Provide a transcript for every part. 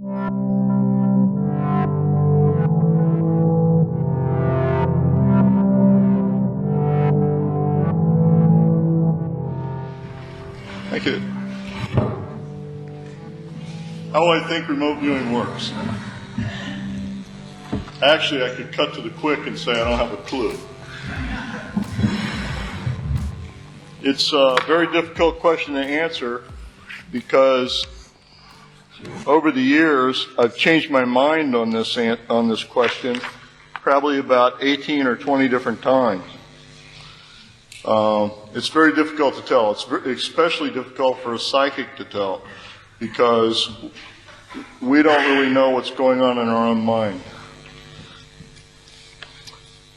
Thank you. How I think remote viewing works. Actually, I could cut to the quick and say I don't have a clue. It's a very difficult question to answer because over the years I've changed my mind on this question probably about 18 or 20 different times. It's very difficult to tell. It's especially difficult for a psychic to tell because we don't really know what's going on in our own mind.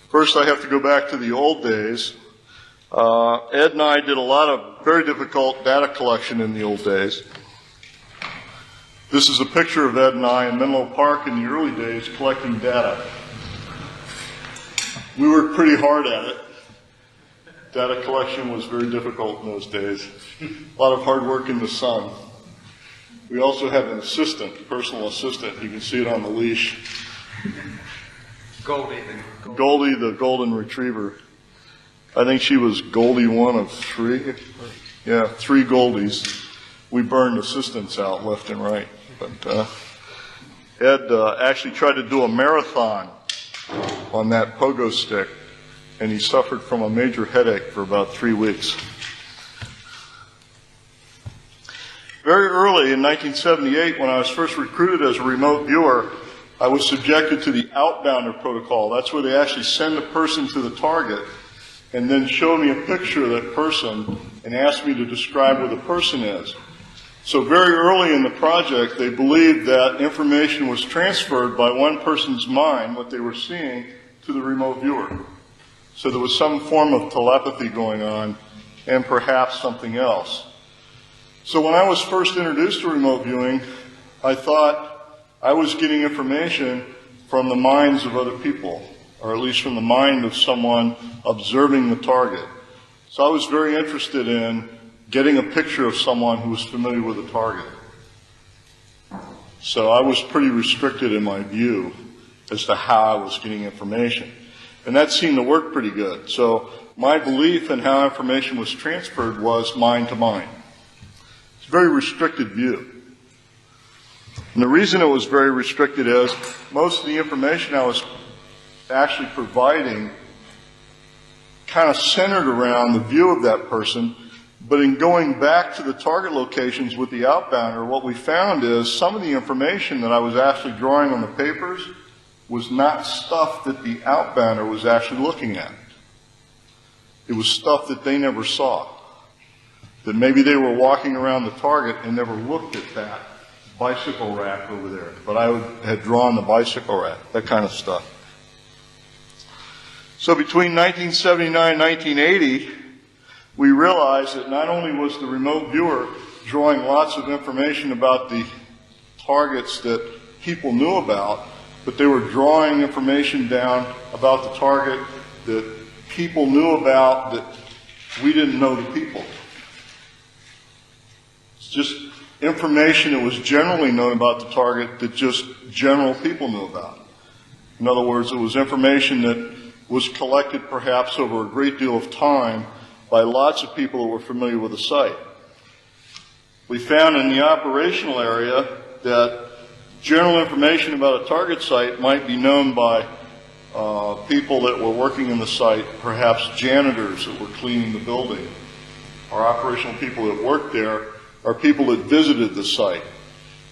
First, I have to go back to the old days. Ed and I did a lot of very difficult data collection in the old days. This is a picture of Ed and I in Menlo Park in the early days collecting data. We worked pretty hard at it. Data collection was very difficult in those days. A lot of hard work in the sun. We also had an assistant, a personal assistant. You can see it on the leash. Goldie, the golden retriever. I think she was Goldie one of three. Yeah, 3 Goldies. We burned assistants out left and right. But Ed actually tried to do a marathon on that pogo stick, and he suffered from a major headache for about 3 weeks. Very early in 1978, when I was first recruited as a remote viewer, I was subjected to the outbounder protocol. That's where they actually send a person to the target and then show me a picture of that person and ask me to describe who the person is. So very early in the project, they believed that information was transferred by one person's mind, what they were seeing, to the remote viewer. So there was some form of telepathy going on and perhaps something else. So when I was first introduced to remote viewing, I thought I was getting information from the minds of other people, or at least from the mind of someone observing the target. So I was very interested in getting a picture of someone who was familiar with the target. So I was pretty restricted in my view as to how I was getting information. And that seemed to work pretty good. So my belief in how information was transferred was mind to mind. It's a very restricted view. And the reason it was very restricted is most of the information I was actually providing kind of centered around the view of that person. But in going back to the target locations with the outbounder, what we found is some of the information that I was actually drawing on the papers was not stuff that the outbounder was actually looking at. It was stuff that they never saw. That maybe they were walking around the target and never looked at that bicycle rack over there. But I had drawn the bicycle rack, that kind of stuff. So between 1979 and 1980, we realized that not only was the remote viewer drawing lots of information about the targets that people knew about, but they were drawing information down about the target that people knew about that we didn't know the people. It's just information that was generally known about the target that just general people knew about. In other words, it was information that was collected perhaps over a great deal of time by lots of people who were familiar with the site. We found in the operational area that general information about a target site might be known by people that were working in the site, perhaps janitors that were cleaning the building. Our operational people that worked there are people that visited the site.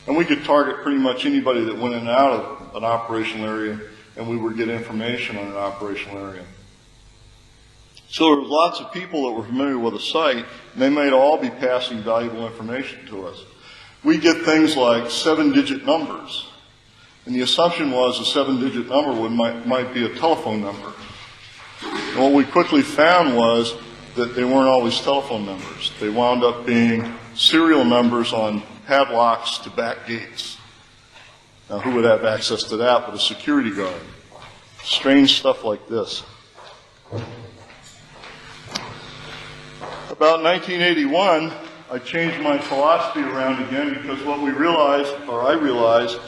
And we could target pretty much anybody that went in and out of an operational area, and we would get information on an operational area. So there were lots of people that were familiar with the site, and they might all be passing valuable information to us. We get things like 7-digit numbers, and the assumption was a 7-digit number might be a telephone number. And what we quickly found was that they weren't always telephone numbers. They wound up being serial numbers on padlocks to back gates. Now, who would have access to that but a security guard? Strange stuff like this. About 1981, I changed my philosophy around again because what we realized, or I realized,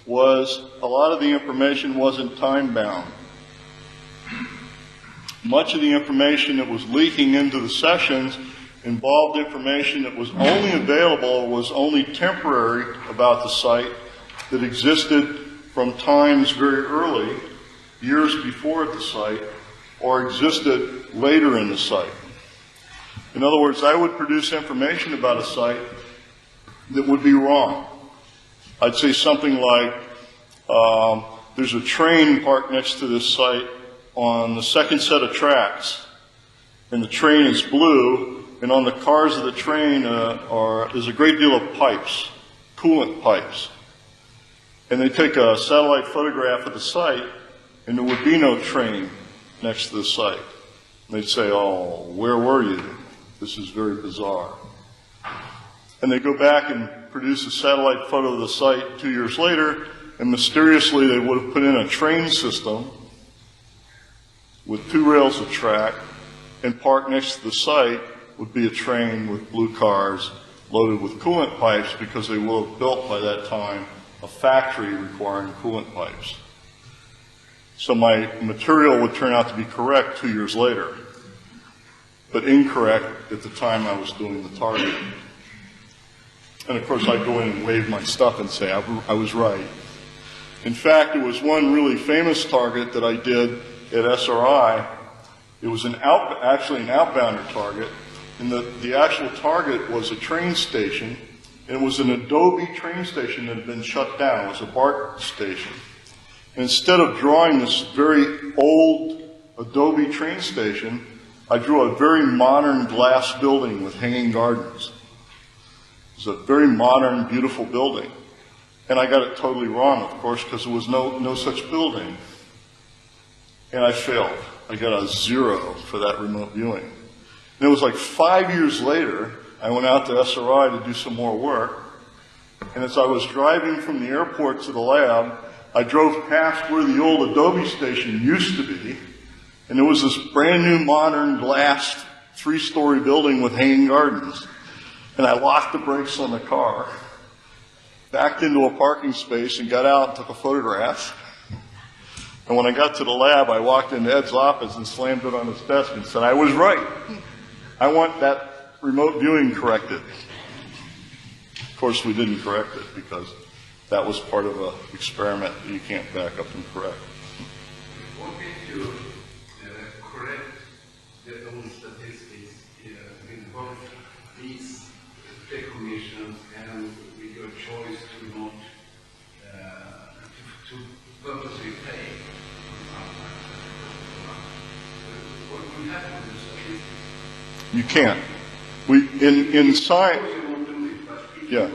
was a lot of the information wasn't time-bound. Much of the information that was leaking into the sessions involved information that was only available or was only temporary about the site, that existed from times very early, years before the site, or existed later in the site. In other words, I would produce information about a site that would be wrong. I'd say something like, there's a train parked next to this site on the second set of tracks, and the train is blue, and on the cars of the train there's a great deal of pipes, coolant pipes. And they take a satellite photograph of the site, and there would be no train next to the site. And they'd say, oh, where were you? This is very bizarre. And they go back and produce a satellite photo of the site 2 years later, and mysteriously they would have put in a train system with 2 rails of track, and parked next to the site would be a train with blue cars loaded with coolant pipes, because they will have built by that time a factory requiring coolant pipes. So my material would turn out to be correct 2 years later, but incorrect at the time I was doing the target. And of course I'd go in and wave my stuff and say I was right. In fact, it was one really famous target that I did at SRI. It was actually an outbounder target, and the actual target was a train station, and it was an Adobe train station that had been shut down. It was a BART station. And instead of drawing this very old Adobe train station, I drew a very modern glass building with hanging gardens. It was a very modern, beautiful building. And I got it totally wrong, of course, because there was no such building. And I failed. I got a 0 for that remote viewing. And it was like 5 years later, I went out to SRI to do some more work. And as I was driving from the airport to the lab, I drove past where the old Adobe station used to be, and there was this brand new modern glass 3-story building with hanging gardens. And I locked the brakes on the car, backed into a parking space, and got out and took a photograph. And when I got to the lab, I walked into Ed's office and slammed it on his desk and said, I was right. I want that remote viewing corrected. Of course, we didn't correct it because that was part of an experiment that you can't back up and correct. What if you correct the own statistics in both these decommissions and with your choice to not to purposely pay? What will happen with the statistics? You can't. In science, yeah.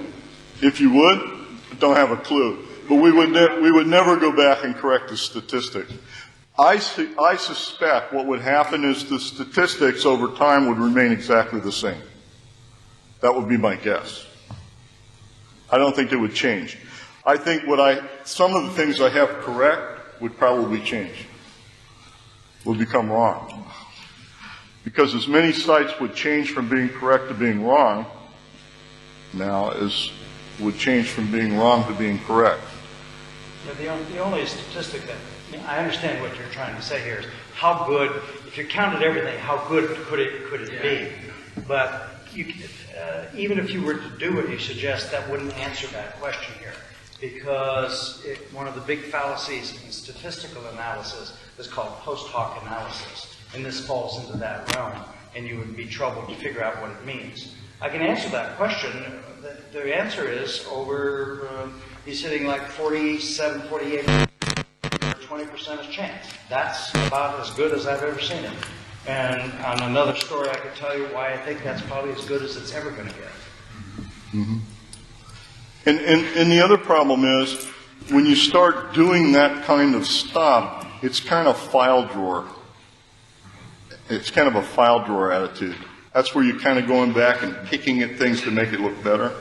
If you would, don't have a clue. But we would never go back and correct the statistics. I suspect what would happen is the statistics over time would remain exactly the same. That would be my guess. I don't think they would change. I think some of the things I have correct would probably change, would become wrong. Because as many sites would change from being correct to being wrong now as would change from being wrong to being correct. Yeah, the only statistic that, I understand what you're trying to say here is how good, if you counted everything, how good could it be? But even if you were to do what you suggest, that wouldn't answer that question here. Because one of the big fallacies in statistical analysis is called post hoc analysis. And this falls into that realm, and you would be troubled to figure out what it means. I can answer that question. The answer is he's hitting like 47, 48, 20% chance. That's about as good as I've ever seen it. And on another story, I could tell you why I think that's probably as good as it's ever going to get. Mm-hmm. And the other problem is, when you start doing that kind of stuff, it's kind of file drawer. It's kind of a file drawer attitude. That's where you're kind of going back and picking at things to make it look better.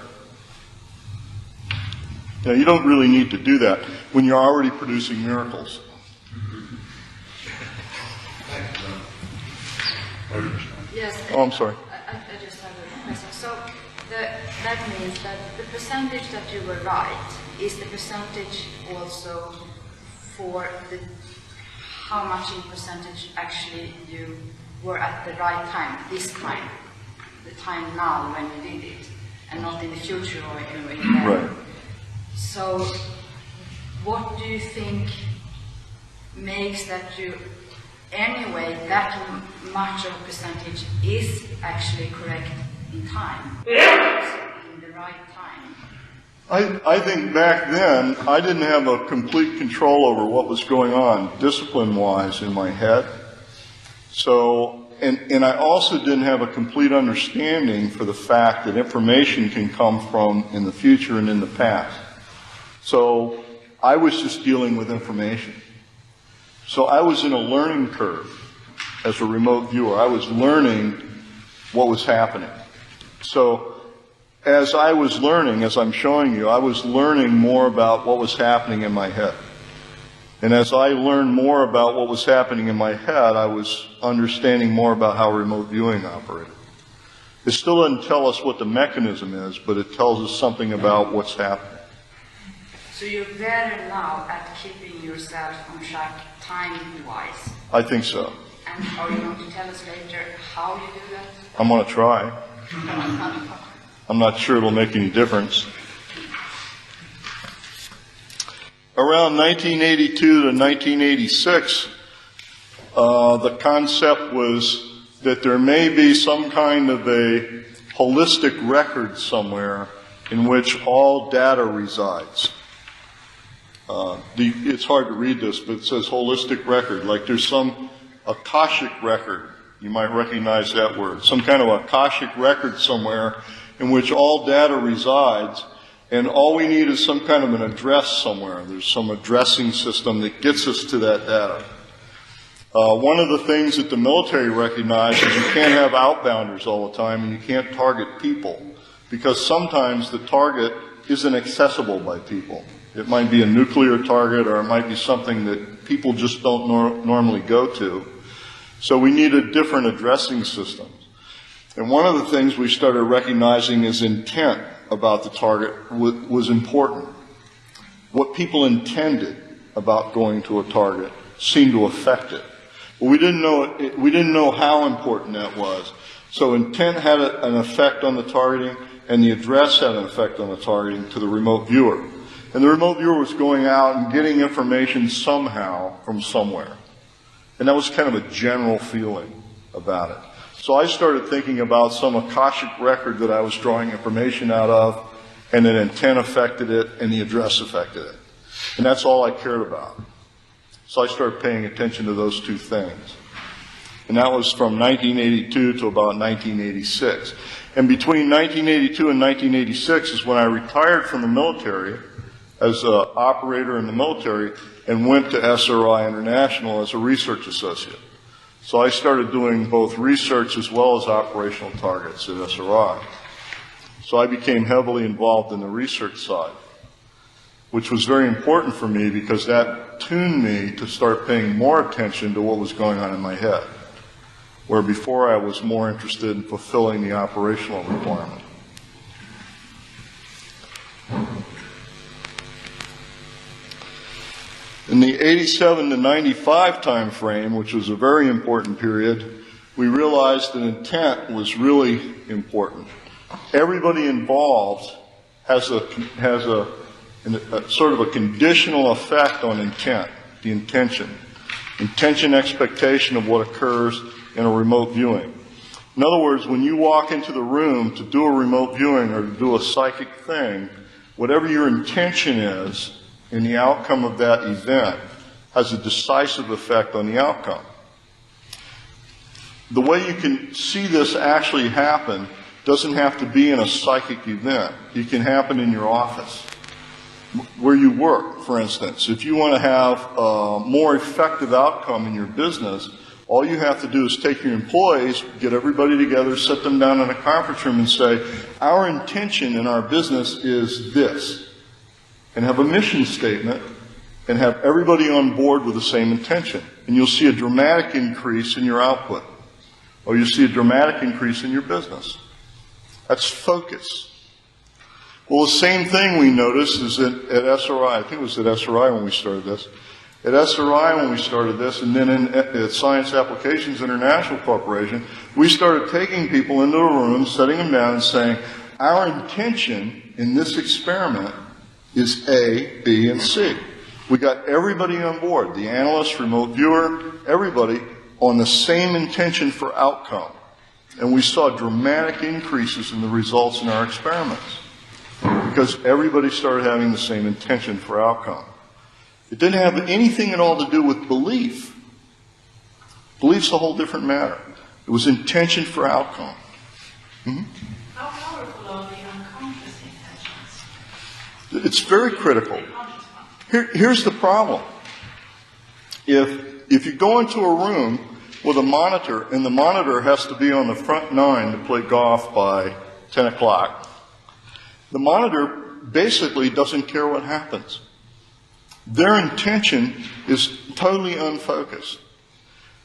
Now, you don't really need to do that when you're already producing miracles. Yes. Oh, I'm sorry. I just have a question. So, that means that the percentage that you were right is the percentage also for how much in percentage actually you were at the right time, this time, the time now when you did it, and not in the future or in the Right. So, what do you think makes that you, anyway, that much of a percentage is actually correct in time, in the right time? I think back then, I didn't have a complete control over what was going on discipline-wise in my head. So, and I also didn't have a complete understanding for the fact that information can come from in the future and in the past. So, I was just dealing with information. So I was in a learning curve as a remote viewer. I was learning what was happening. So, as I was learning, as I'm showing you, I was learning more about what was happening in my head. And as I learned more about what was happening in my head, I was understanding more about how remote viewing operated. It still doesn't tell us what the mechanism is, but it tells us something about what's happening. So you're better now at keeping yourself on track time-wise? I think so. And are you going to tell us later how you do that? I'm going to try. I'm not sure it'll make any difference. Around 1982 to 1986, the concept was that there may be some kind of a holistic record somewhere in which all data resides. It's hard to read this, but it says holistic record, like there's some Akashic record. You might recognize that word. Some kind of Akashic record somewhere in which all data resides, and all we need is some kind of an address somewhere. There's some addressing system that gets us to that data. One of the things that the military recognized is you can't have outbounders all the time, and you can't target people, because sometimes the target isn't accessible by people. It might be a nuclear target, or it might be something that people just don't normally go to. So we needed different addressing systems. And one of the things we started recognizing is intent about the target was important. What people intended about going to a target seemed to affect it. But we didn't know how important that was. So intent had an effect on the targeting, and the address had an effect on the targeting to the remote viewer. And the remote viewer was going out and getting information somehow from somewhere. And that was kind of a general feeling about it. So I started thinking about some Akashic record that I was drawing information out of, and then intent affected it, and the address affected it. And that's all I cared about. So I started paying attention to those two things. And that was from 1982 to about 1986. And between 1982 and 1986 is when I retired from the military as an operator in the military and went to SRI International as a research associate. So I started doing both research as well as operational targets at SRI. So I became heavily involved in the research side, which was very important for me because that tuned me to start paying more attention to what was going on in my head, where before I was more interested in fulfilling the operational requirement. In the 87 to 95 time frame, which was a very important period, we realized that intent was really important. Everybody involved has a sort of a conditional effect on intent, the intention. Intention expectation of what occurs in a remote viewing. In other words, when you walk into the room to do a remote viewing or to do a psychic thing, whatever your intention is in the outcome of that event has a decisive effect on the outcome. The way you can see this actually happen doesn't have to be in a psychic event. It can happen in your office, where you work, for instance. If you want to have a more effective outcome in your business, all you have to do is take your employees, get everybody together, sit them down in a conference room and say, our intention in our business is this. And have a mission statement and have everybody on board with the same intention. And you'll see a dramatic increase in your output. Or you'll see a dramatic increase in your business. That's focus. Well, the same thing we noticed is at SRI. I think it was at SRI when we started this. At SRI when we started this, and then at Science Applications International Corporation, we started taking people into a room, setting them down and saying, our intention in this experiment is A, B, and C. We got everybody on board, the analyst, remote viewer, everybody on the same intention for outcome. And we saw dramatic increases in the results in our experiments because everybody started having the same intention for outcome. It didn't have anything at all to do with belief. Belief's a whole different matter. It was intention for outcome. Mm-hmm. How powerful are the unconscious intentions? It's very critical. Here's the problem. If you go into a room with a monitor, and the monitor has to be on the front nine to play golf by 10 o'clock, the monitor basically doesn't care what happens. Their intention is totally unfocused.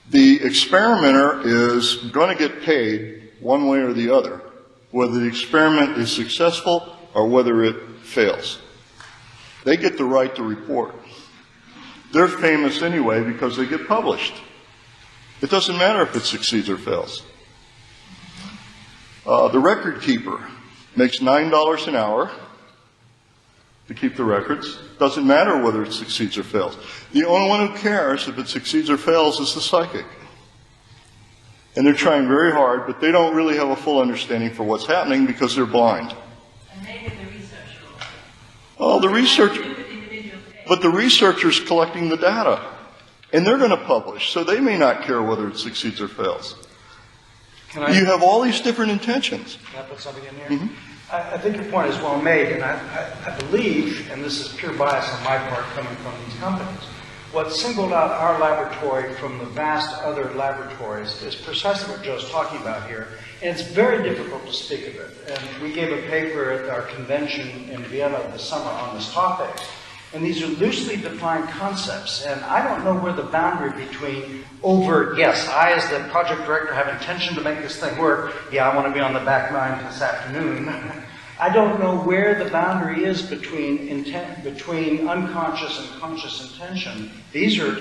The experimenter is going to get paid one way or the other, whether the experiment is successful or whether it fails. They get the right to report. They're famous anyway because they get published. It doesn't matter if it succeeds or fails. The record keeper makes $9 an hour to keep the records. Doesn't matter whether it succeeds or fails. The only one who cares if it succeeds or fails is the psychic. And they're trying very hard, but they don't really have a full understanding for what's happening because they're blind. And maybe the researcher also. Oh, the researcher. But the researcher's collecting the data. And they're going to publish, so they may not care whether it succeeds or fails. You have all these different intentions. Can I put something in here? Mm-hmm. I think your point is well made, and I believe, and this is pure bias on my part coming from these companies, what singled out our laboratory from the vast other laboratories is precisely what Joe's talking about here, and it's very difficult to speak of it. And we gave a paper at our convention in Vienna this summer on this topic, and these are loosely defined concepts, and I don't know where the boundary between overt, yes, I as the project director have intention to make this thing work, yeah, I want to be on the back nine this afternoon. I don't know where the boundary is between unconscious and conscious intention. These are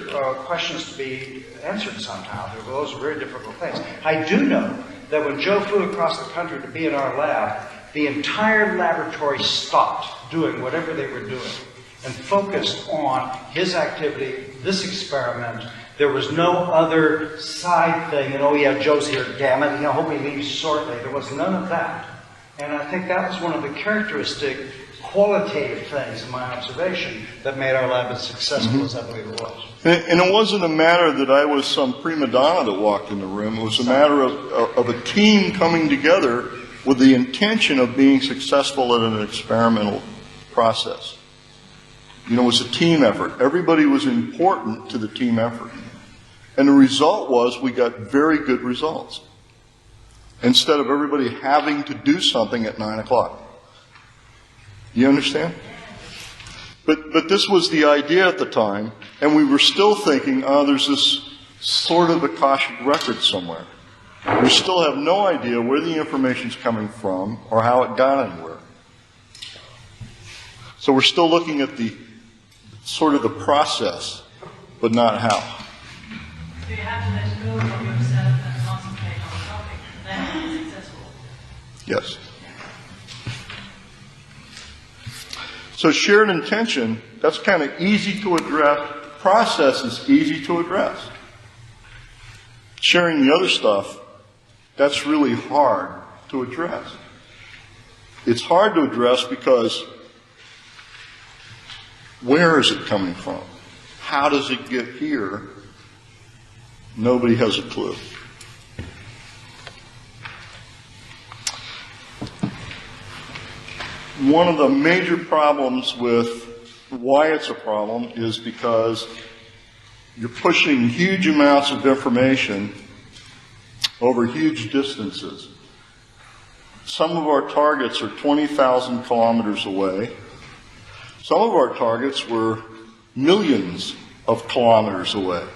questions to be answered somehow. Those are very difficult things. I do know that when Joe flew across the country to be in our lab, the entire laboratory stopped doing whatever they were doing and focused on his activity, this experiment. There was no other side thing, and oh yeah, Joe's here, damn it, I hope he leaves shortly. There was none of that. And I think that was one of the characteristic, qualitative things in my observation that made our lab as successful as I believe it was. And it wasn't a matter that I was some prima donna that walked in the room. It was a matter of a team coming together with the intention of being successful at an experimental process. You know, it was a team effort. Everybody was important to the team effort. And the result was we got very good results. Instead of everybody having to do something at 9 o'clock. You understand? But this was the idea at the time, and we were still thinking, there's this sort of Akashic record somewhere. We still have no idea where the information's coming from or how it got anywhere. So we're still looking at the sort of the process, but not how. So you have to let go of yourself and concentrate on the topic, then it's successful. Yes. So shared intention, that's kind of easy to address. Process is easy to address. Sharing the other stuff, that's really hard to address. It's hard to address because where is it coming from? How does it get here? Nobody has a clue. One of the major problems with why it's a problem is because you're pushing huge amounts of information over huge distances. Some of our targets are 20,000 kilometers away. Some of our targets were millions of kilometers away,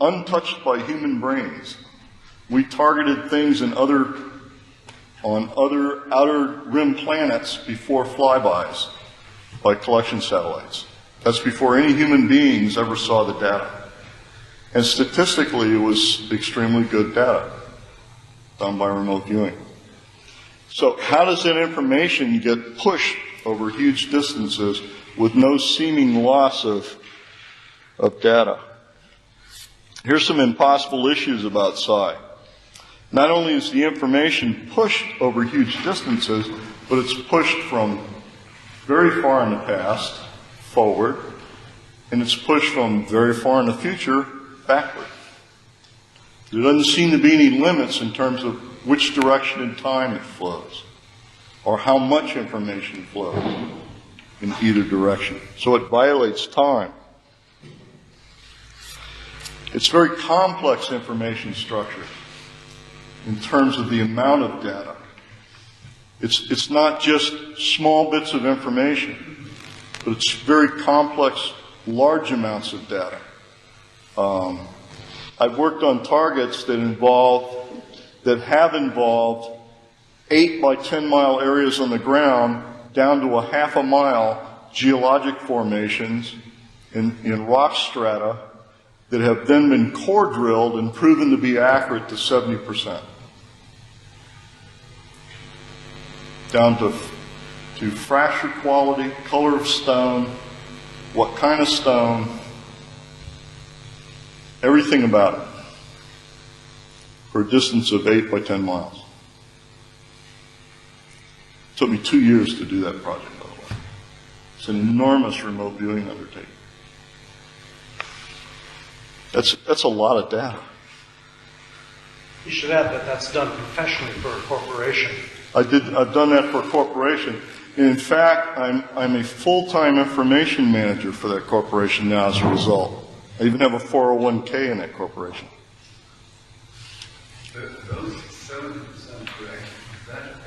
untouched by human brains. We targeted things in other on other outer rim planets before flybys by collection satellites. That's before any human beings ever saw the data. And statistically, it was extremely good data done by remote viewing. So how does that information get pushed over huge distances with no seeming loss of data? Here's some impossible issues about psi. Not only is the information pushed over huge distances, but it's pushed from very far in the past, forward, and it's pushed from very far in the future, backward. There doesn't seem to be any limits in terms of which direction in time it flows, or how much information flows in either direction. So it violates time. It's very complex information structure in terms of the amount of data. It's not just small bits of information, but it's very complex, large amounts of data. I've worked on targets that have involved 8 by 10 mile areas on the ground down to a half a mile geologic formations in rock strata that have then been core drilled and proven to be accurate to 70%. Down to fracture quality, color of stone, what kind of stone, everything about it, for a distance of 8 by 10 miles. It took me 2 years to do that project, by the way. It's an enormous remote viewing undertaking. That's a lot of data. You should add that that's done professionally for a corporation. I've done that for a corporation. In fact, I'm a full-time information manager for that corporation now as a result. I even have a 401k in that corporation. Those 70% correct, that's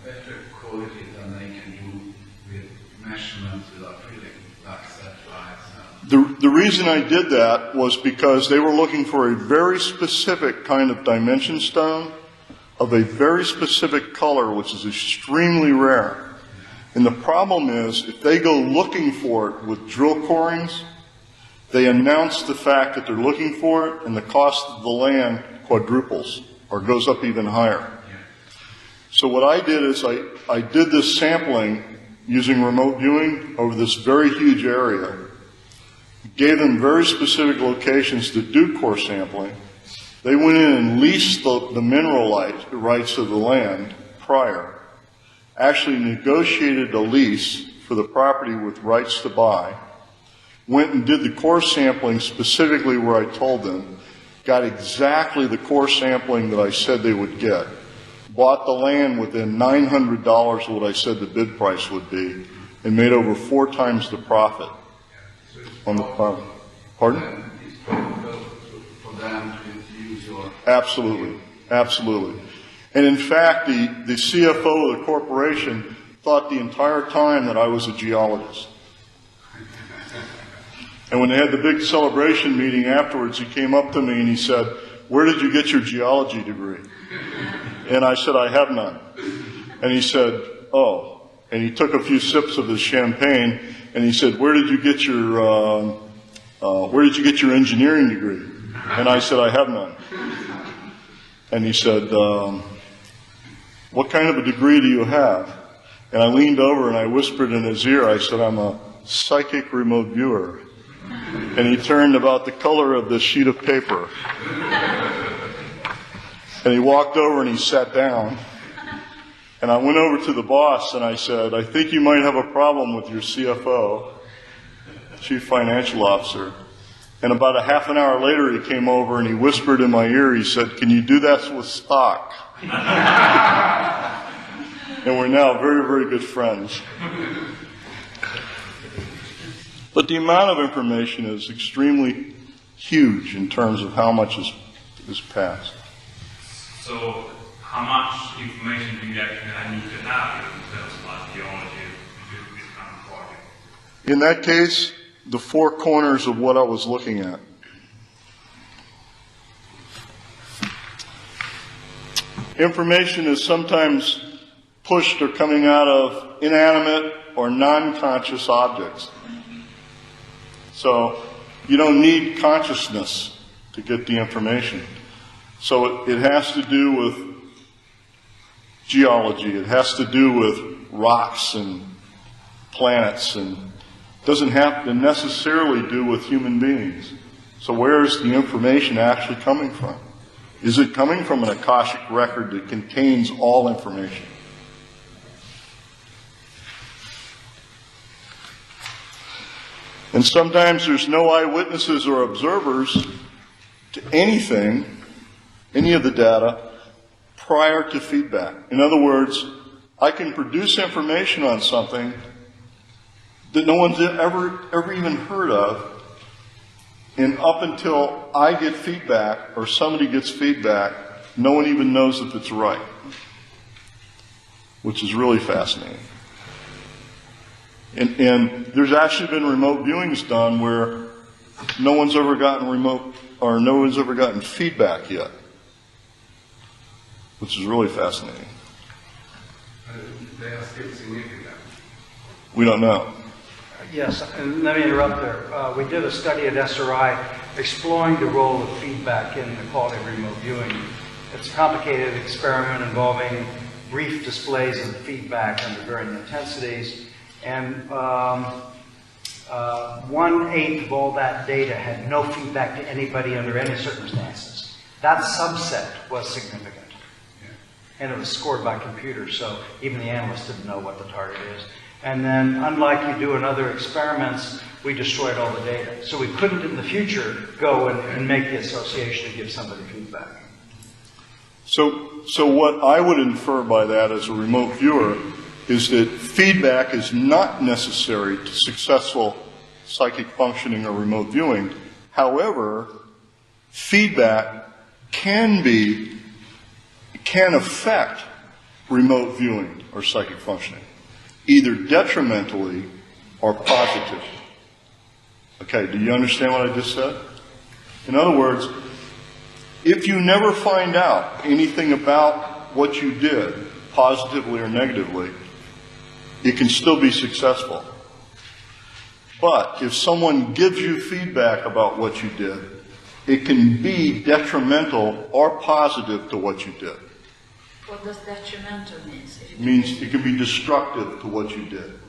better quality than they can do with measurements without drilling, like satellites. The reason I did that was because they were looking for a very specific kind of dimension stone of a very specific color, which is extremely rare. And the problem is, if they go looking for it with drill corings, they announce the fact that they're looking for it, and the cost of the land quadruples or goes up even higher. So what I did is I did this sampling using remote viewing over this very huge area, gave them very specific locations to do core sampling. They went in and leased the mineral rights of the land prior, actually negotiated a lease for the property with rights to buy, went and did the core sampling specifically where I told them, got exactly the core sampling that I said they would get, bought the land within $900 of what I said the bid price would be, and made over 4 times the profit on the property. Pardon? It's possible for them to use your... Absolutely. Absolutely. And in fact, the CFO of the corporation thought the entire time that I was a geologist. And when they had the big celebration meeting afterwards, he came up to me and he said, "Where did you get your geology degree?" And I said, "I have none." And he said, "Oh." And he took a few sips of his champagne and he said, "Where did you get your engineering degree?" And I said, "I have none." And he said, "What kind of a degree do you have?" And I leaned over and I whispered in his ear, I said, "I'm a psychic remote viewer." And he turned about the color of this sheet of paper. And he walked over and he sat down. And I went over to the boss and I said, "I think you might have a problem with your CFO, Chief Financial Officer." And about a half an hour later, he came over and he whispered in my ear, he said, "Can you do that with stock?" And we're now very, very good friends. But the amount of information is extremely huge in terms of how much is passed. So, how much information do you actually need to have in terms of like geology to do this kind of project? In that case, the 4 corners of what I was looking at. Information is sometimes pushed or coming out of inanimate or non-conscious objects. So you don't need consciousness to get the information. So it has to do with geology. It has to do with rocks and planets, and doesn't have to necessarily do with human beings. So where is the information actually coming from? Is it coming from an Akashic record that contains all information? And sometimes there's no eyewitnesses or observers to anything, any of the data, prior to feedback. In other words, I can produce information on something that no one's ever even heard of, and up until I get feedback or somebody gets feedback, no one even knows if it's right, which is really fascinating. And there's actually been remote viewings done where no one's ever gotten feedback yet, which is really fascinating. They are still significant. We don't know. Yes, and let me interrupt there. We did a study at SRI exploring the role of feedback in the quality of remote viewing. It's a complicated experiment involving brief displays of feedback under varying intensities, and 1/8 of all that data had no feedback to anybody under any circumstances. That subset was significant, and it was scored by computers, so even the analysts didn't know what the target is. And then, unlike you do in other experiments, we destroyed all the data. So we couldn't in the future go and make the association and give somebody feedback. So what I would infer by that as a remote viewer is that feedback is not necessary to successful psychic functioning or remote viewing. However, feedback can affect remote viewing or psychic functioning, either detrimentally or positively. Okay, do you understand what I just said? In other words, if you never find out anything about what you did, positively or negatively, it can still be successful. But if someone gives you feedback about what you did, it can be detrimental or positive to what you did. What does detrimental mean? It means it can be destructive to what you did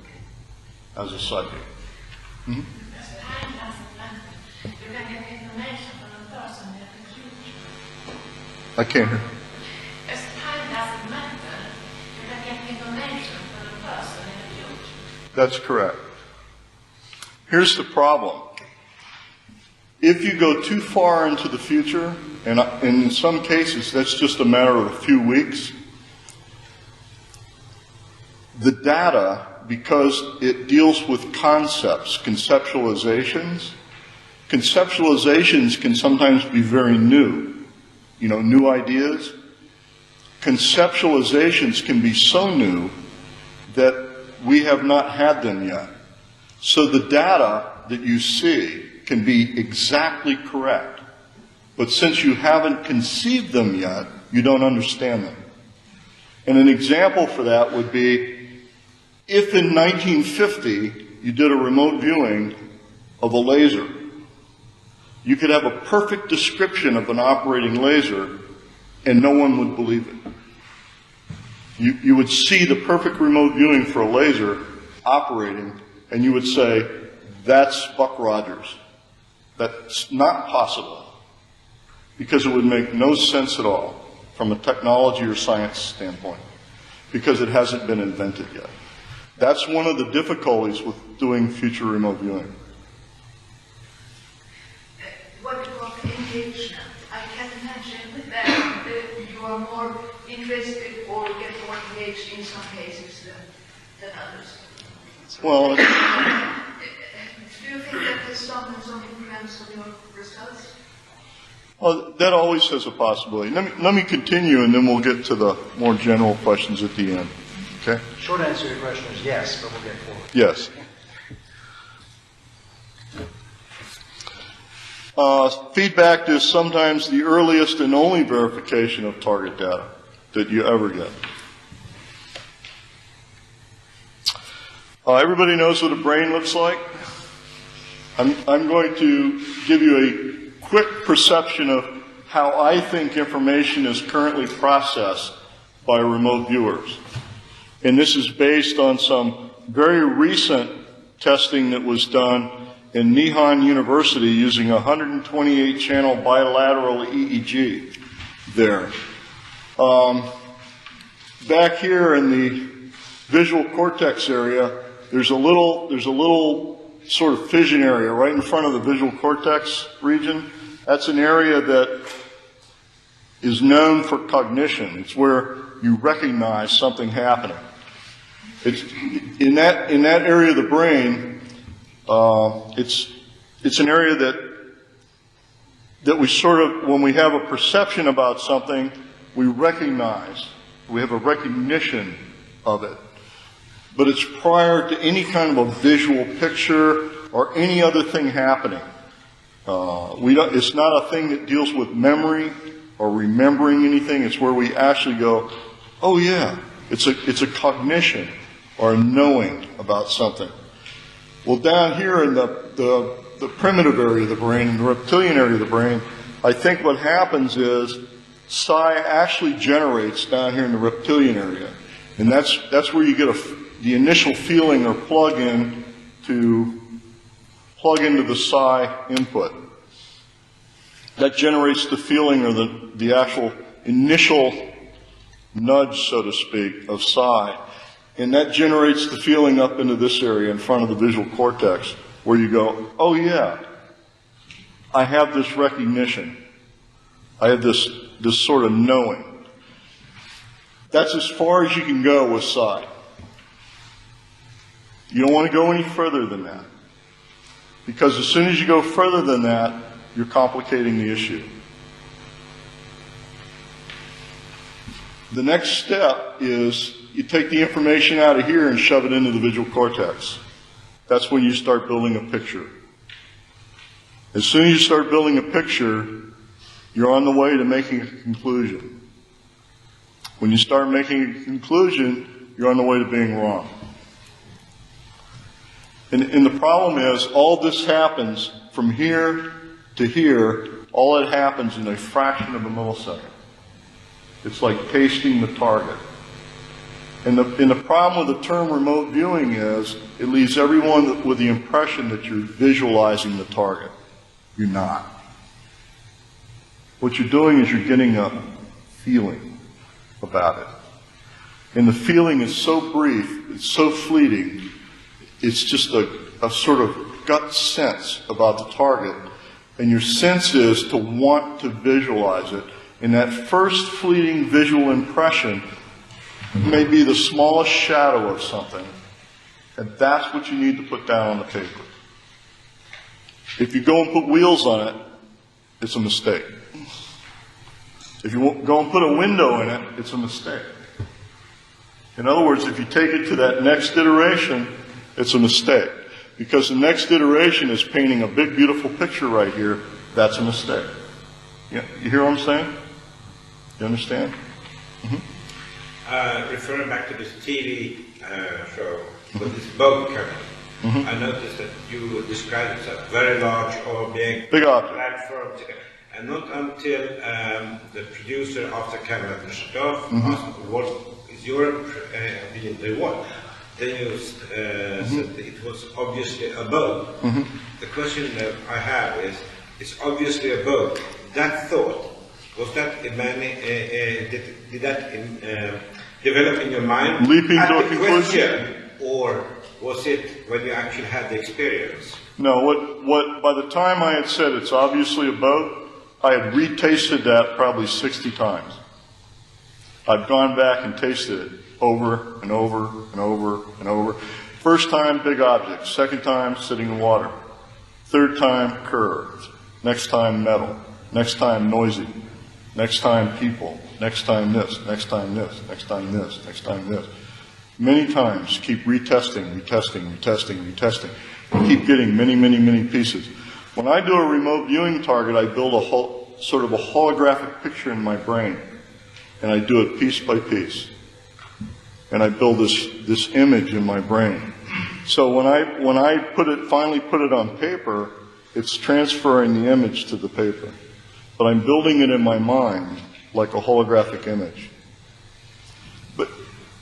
as a psychic. Hmm? As time doesn't matter. You can get information from a person in the future. I can't hear. As time doesn't matter, you can get information from a person in the future. That's correct. Here's the problem. If you go too far into the future, and in some cases that's just a matter of a few weeks, the data, because it deals with concepts, conceptualizations can sometimes be very new. New ideas. Conceptualizations can be so new that we have not had them yet. So the data that you see can be exactly correct. But since you haven't conceived them yet, you don't understand them. And an example for that would be, if in 1950 you did a remote viewing of a laser, you could have a perfect description of an operating laser and no one would believe it. You would see the perfect remote viewing for a laser operating and you would say, that's Buck Rogers. That's not possible, because it would make no sense at all from a technology or science standpoint, because it hasn't been invented yet. That's one of the difficulties with doing future remote viewing. What about engagement? I can imagine that you are more interested or get more engaged in some cases than others. Well, Do you think that there's some influence on your results? Well, that always has a possibility. Let me continue, and then we'll get to the more general questions at the end. Okay? Short answer to your question is yes, but we'll get forward. Yes. Feedback is sometimes the earliest and only verification of target data. that you ever get. Everybody knows what a brain looks like. I'm going to give you a quick perception of how I think information is currently processed by remote viewers. And this is based on some very recent testing that was done in Nihon University using a 128-channel bilateral EEG there. Back here in the visual cortex area, there's a little sort of fission area right in front of the visual cortex region. That's an area that is known for cognition. It's where you recognize something happening. It's in that area of the brain. It's an area that we sort of, when we have a perception about something, we recognize. We have a recognition of it. But it's prior to any kind of a visual picture or any other thing happening. It's not a thing that deals with memory or remembering anything. It's where we actually go, oh yeah, it's a cognition or a knowing about something. Well, down here in the primitive area of the brain, in the reptilian area of the brain, I think what happens is psi actually generates down here in the reptilian area. And that's where you get the initial feeling or plug into the psi input. That generates the feeling or the actual initial nudge, so to speak, of psi. And that generates the feeling up into this area in front of the visual cortex where you go, oh yeah, I have this recognition. I have this sort of knowing. That's as far as you can go with psi. You don't want to go any further than that. Because as soon as you go further than that, you're complicating the issue. The next step is you take the information out of here and shove it into the visual cortex. That's when you start building a picture. As soon as you start building a picture, you're on the way to making a conclusion. When you start making a conclusion, you're on the way to being wrong. And the problem is, all this happens from here to here, all it happens in a fraction of a millisecond. It's like tasting the target. And the problem with the term remote viewing is, it leaves everyone with the impression that you're visualizing the target. You're not. What you're doing is you're getting a feeling about it. And the feeling is so brief, it's so fleeting, it's just a sort of gut sense about the target. And your sense is to want to visualize it. And that first fleeting visual impression may be the smallest shadow of something. And that's what you need to put down on the paper. If you go and put wheels on it, it's a mistake. If you go and put a window in it, it's a mistake. In other words, if you take it to that next iteration, it's a mistake. Because the next iteration is painting a big, beautiful picture right here. That's a mistake. You hear what I'm saying? You understand? Mm-hmm. Referring back to this TV show with this boat coming, I noticed that you described it as a very large object, big object, platform, and not until the producer of the camera shut off asked what is your opinion they want. Then you said it was obviously a boat. The question that I have is, it's obviously a boat. That thought, was that did that develop in your mind leaping at to a the conclusion, question, or was it when you actually had the experience? No, what by the time I had said it's obviously a boat, I had retasted that probably 60 times. I've gone back and tasted it over and over and over and over. First time, big object. Second time, sitting in water. Third time, curved. Next time, metal. Next time, noisy. Next time, people. Next time, this. Next time, this. Next time, this. Next time, this. Many times, keep retesting, retesting, retesting, retesting. And keep getting many, many, many pieces. When I do a remote viewing target, I build a whole, sort of a holographic picture in my brain. and I do it piece by piece. And I build this image in my brain. So when I finally put it on paper, it's transferring the image to the paper. But I'm building it in my mind like a holographic image.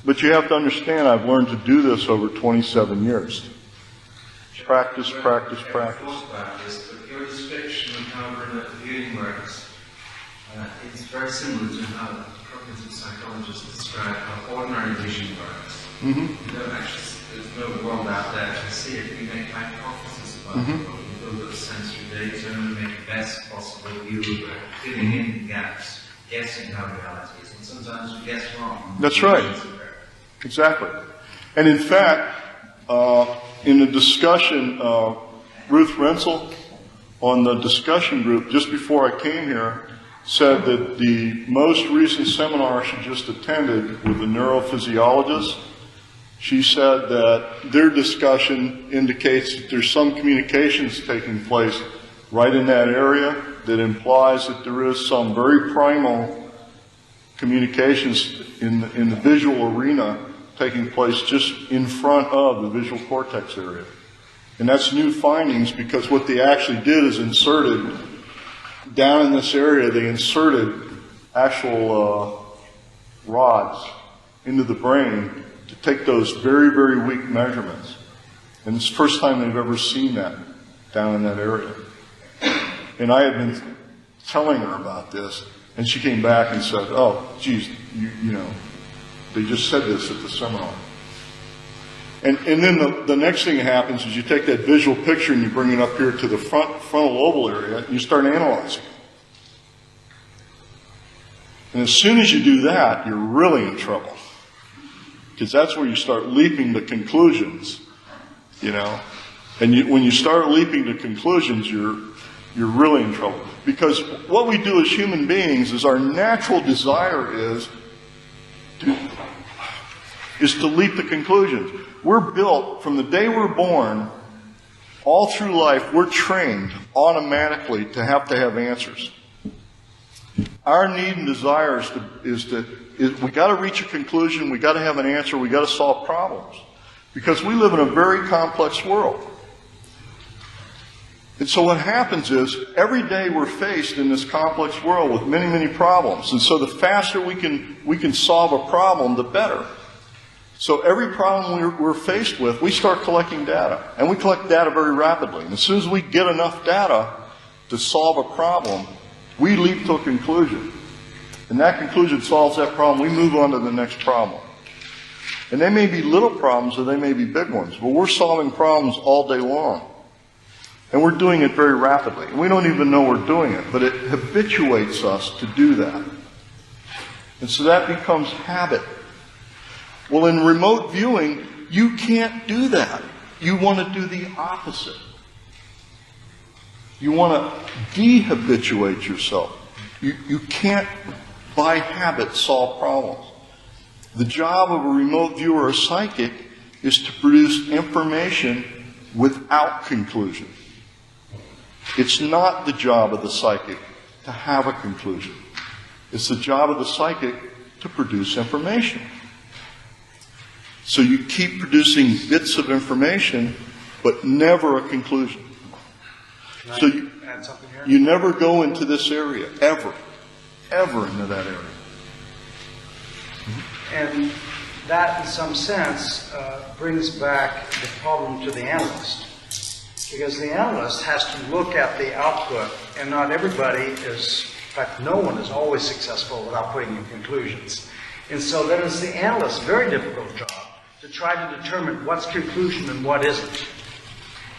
But you have to understand, I've learned to do this over 27 years. Practice, practice, practice. But your description of how remote viewing works is very similar to how cognitive psychologists describe how ordinary vision works. Mm-hmm. There's no world out there to see it. We make hypotheses about it. We build up sensory data and we make the best possible view, filling in gaps, guessing how reality is. And sometimes we guess wrong. That's right. Exactly. And in fact, in the discussion, Ruth Rensel on the discussion group just before I came here said that the most recent seminar she just attended with the neurophysiologist, she said that their discussion indicates that there's some communications taking place right in that area that implies that there is some very primal communications in the visual arena taking place just in front of the visual cortex area. And that's new findings because what they actually did is inserted, down in this area, they inserted actual rods into the brain to take those very, very weak measurements. And it's the first time they've ever seen that down in that area. And I had been telling her about this, and she came back and said, oh, geez, you know, they just said this at the seminar. And then the next thing that happens is you take that visual picture and you bring it up here to the frontal lobal area and you start analyzing. And as soon as you do that, you're really in trouble. Because that's where you start leaping to conclusions, you know. And when you start leaping to conclusions, you're really in trouble. Because what we do as human beings is our natural desire is to leap to conclusions. We're built, from the day we're born, all through life, we're trained automatically to have answers. Our need and desire is we got to reach a conclusion, we got to have an answer, we got to solve problems. Because we live in a very complex world. And so what happens is, every day we're faced in this complex world with many, many problems. And so the faster we can solve a problem, the better. So every problem we're faced with, we start collecting data. And we collect data very rapidly. And as soon as we get enough data to solve a problem, we leap to a conclusion. And that conclusion solves that problem. We move on to the next problem. And they may be little problems or they may be big ones. But we're solving problems all day long. And we're doing it very rapidly. And we don't even know we're doing it. But it habituates us to do that. And so that becomes habit. Well, in remote viewing, you can't do that. You want to do the opposite. You want to dehabituate yourself. You can't, by habit, solve problems. The job of a remote viewer or psychic is to produce information without conclusion. It's not the job of the psychic to have a conclusion. It's the job of the psychic to produce information. So you keep producing bits of information, but never a conclusion. So you never go into this area, ever into that area. And that, in some sense, brings back the problem to the analyst. Because the analyst has to look at the output, and not everybody is, in fact, no one is always successful without putting in conclusions. And so then it's the analyst's very difficult job to try to determine what's conclusion and what isn't.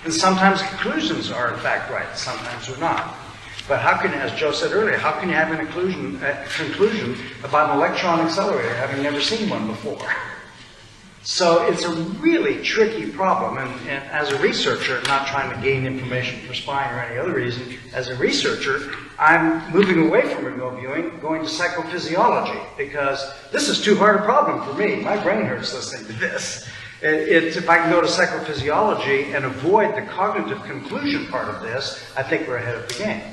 And sometimes conclusions are in fact right, sometimes they're not. But how can, as Joe said earlier, how can you have a conclusion about an electron accelerator having never seen one before? So it's a really tricky problem, and as a researcher, not trying to gain information for spying or any other reason, as a researcher, I'm moving away from remote viewing, going to psychophysiology, because this is too hard a problem for me. My brain hurts listening to this. If I can go to psychophysiology and avoid the cognitive conclusion part of this, I think we're ahead of the game.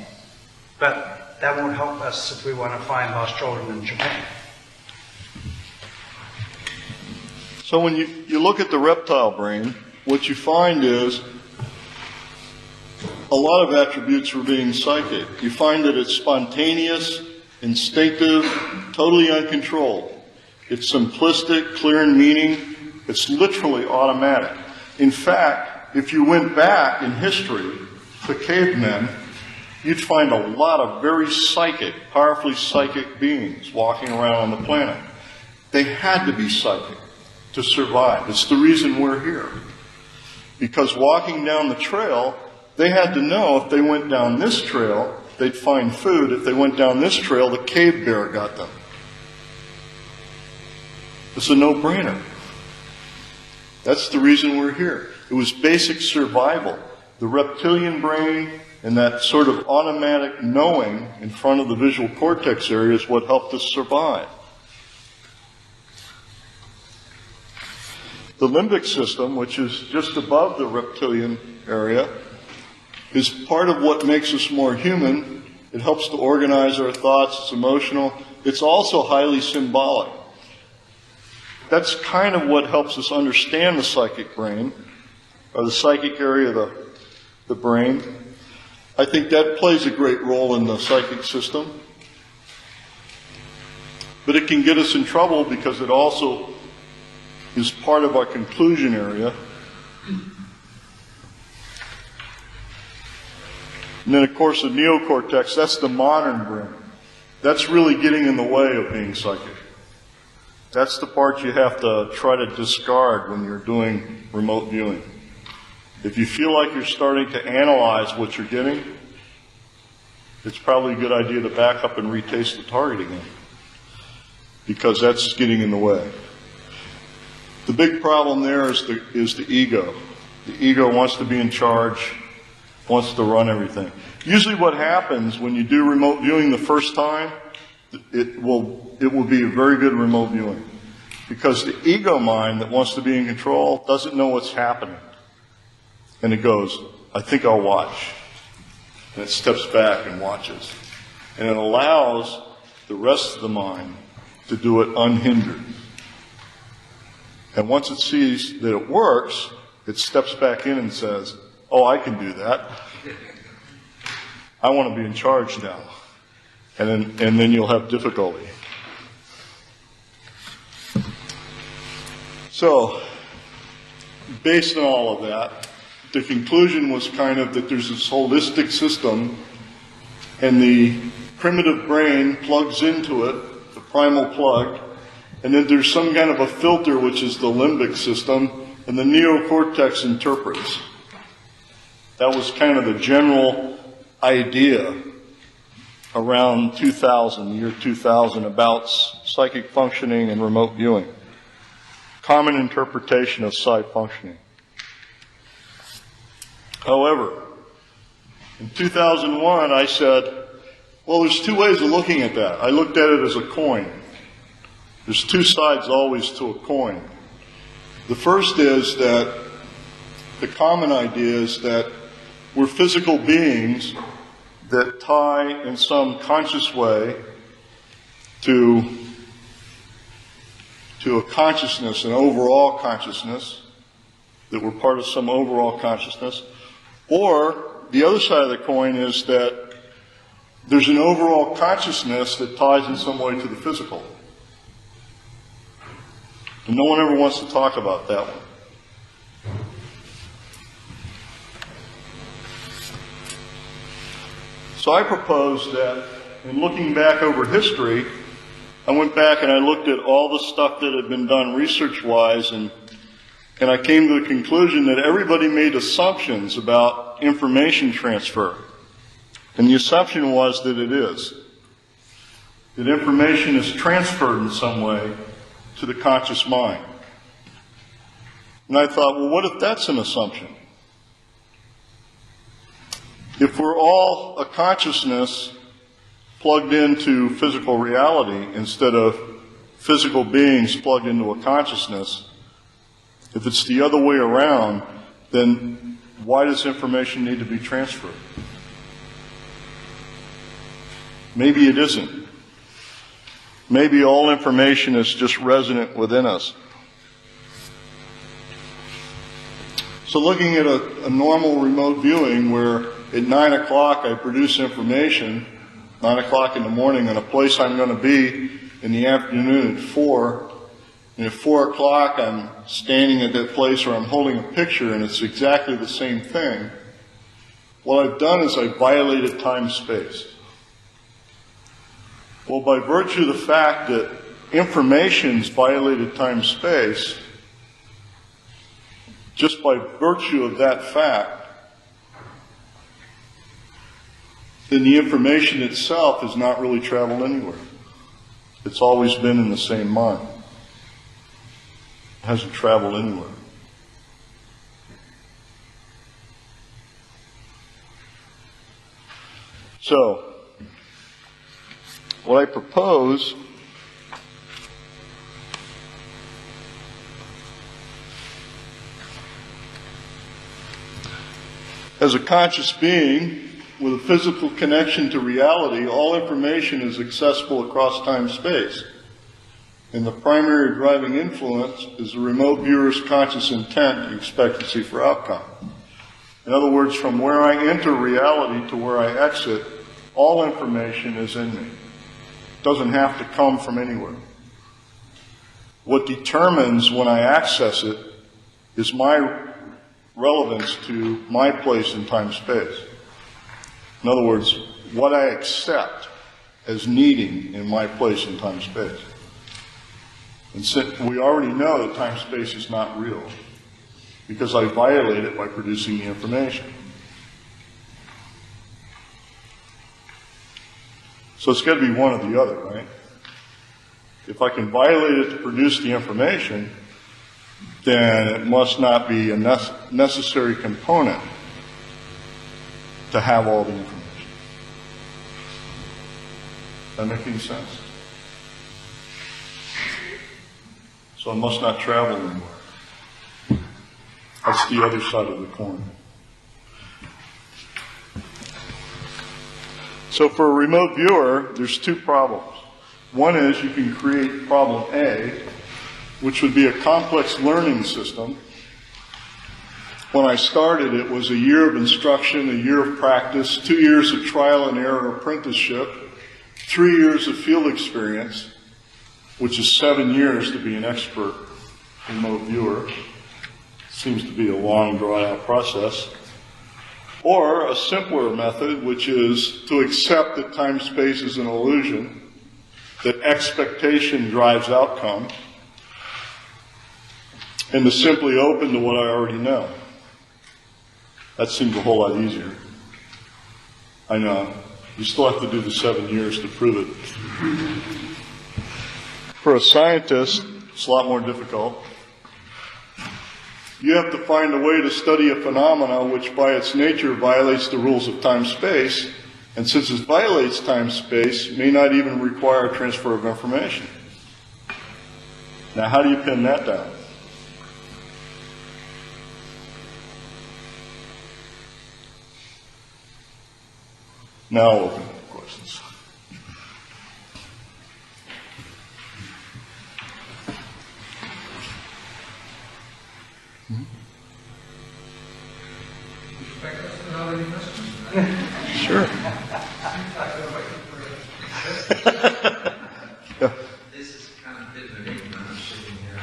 But that won't help us if we want to find lost children in Japan. So when you look at the reptile brain, what you find is a lot of attributes for being psychic. You find that it's spontaneous, instinctive, totally uncontrolled. It's simplistic, clear in meaning. It's literally automatic. In fact, if you went back in history to cavemen, you'd find a lot of very psychic, powerfully psychic beings walking around on the planet. They had to be psychic to survive. It's the reason we're here. Because walking down the trail, they had to know if they went down this trail, they'd find food. If they went down this trail, the cave bear got them. It's a no-brainer. That's the reason we're here. It was basic survival. The reptilian brain and that sort of automatic knowing in front of the visual cortex area is what helped us survive. The limbic system, which is just above the reptilian area, is part of what makes us more human. It helps to organize our thoughts. It's emotional. It's also highly symbolic. That's kind of what helps us understand the psychic brain, or the psychic area of the brain. I think that plays a great role in the psychic system. But it can get us in trouble because it also is part of our conclusion area. And then, of course, the neocortex, that's the modern brain. That's really getting in the way of being psychic. That's the part you have to try to discard when you're doing remote viewing. If you feel like you're starting to analyze what you're getting, it's probably a good idea to back up and retaste the target again, because that's getting in the way. The big problem there is the ego. The ego wants to be in charge, wants to run everything. Usually what happens when you do remote viewing the first time, it will be a very good remote viewing. Because the ego mind that wants to be in control doesn't know what's happening. And it goes, I think I'll watch. And it steps back and watches. And it allows the rest of the mind to do it unhindered. And once it sees that it works, it steps back in and says, oh, I can do that. I want to be in charge now. And then you'll have difficulty. So, based on all of that, the conclusion was kind of that there's this holistic system, and the primitive brain plugs into it, the primal plug, and then there's some kind of a filter, which is the limbic system, and the neocortex interprets. That was kind of the general idea around 2000, year 2000, about psychic functioning and remote viewing. Common interpretation of psi functioning. However, in 2001, I said, well, there's two ways of looking at that. I looked at it as a coin. There's two sides always to a coin. The first is that the common idea is that we're physical beings that tie in some conscious way to a consciousness, an overall consciousness, that we're part of some overall consciousness. Or the other side of the coin is that there's an overall consciousness that ties in some way to the physical. And no one ever wants to talk about that one. So I proposed that in looking back over history, I went back and I looked at all the stuff that had been done research-wise, and I came to the conclusion that everybody made assumptions about information transfer. And the assumption was that it is. That information is transferred in some way to the conscious mind. And I thought, well, what if that's an assumption? If we're all a consciousness plugged into physical reality instead of physical beings plugged into a consciousness, if it's the other way around, then why does information need to be transferred? Maybe it isn't. Maybe all information is just resonant within us. So looking at a normal remote viewing where at 9 o'clock I produce information, 9 o'clock in the morning on a place I'm going to be in the afternoon at 4, and at 4 o'clock I'm standing at that place where I'm holding a picture and it's exactly the same thing, what I've done is I've violated time-space. Well, by virtue of the fact that information's violated time-space, just by virtue of that fact, then the information itself has not really traveled anywhere. It's always been in the same mind. It hasn't traveled anywhere. So, what I propose as a conscious being with a physical connection to reality, all information is accessible across time-space. And the primary driving influence is the remote viewer's conscious intent and expectancy for outcome. In other words, from where I enter reality to where I exit, all information is in me. It doesn't have to come from anywhere. What determines when I access it is my relevance to my place in time-space. In other words, what I accept as needing in my place in time-space. And since we already know that time-space is not real, because I violate it by producing the information. So it's got to be one or the other, right? If I can violate it to produce the information, then it must not be a necessary component to have all the information. Does that make any sense? So it must not travel anywhere. That's the other side of the coin. So for a remote viewer, there's two problems. One is you can create problem A, which would be a complex learning system. When I started, it was a year of instruction, a year of practice, 2 years of trial and error apprenticeship, 3 years of field experience, which is 7 years to be an expert remote viewer. Seems to be a long, drawn-out process. Or a simpler method, which is to accept that time-space is an illusion, that expectation drives outcome, and to simply open to what I already know. That seems a whole lot easier. I know. You still have to do the 7 years to prove it. For a scientist, it's a lot more difficult. You have to find a way to study a phenomena which by its nature violates the rules of time-space, and since it violates time-space, may not even require a transfer of information. Now, how do you pin that down? Now I'll open up questions. Sure. Yeah. This is kind of a bit of an ignorant sitting here.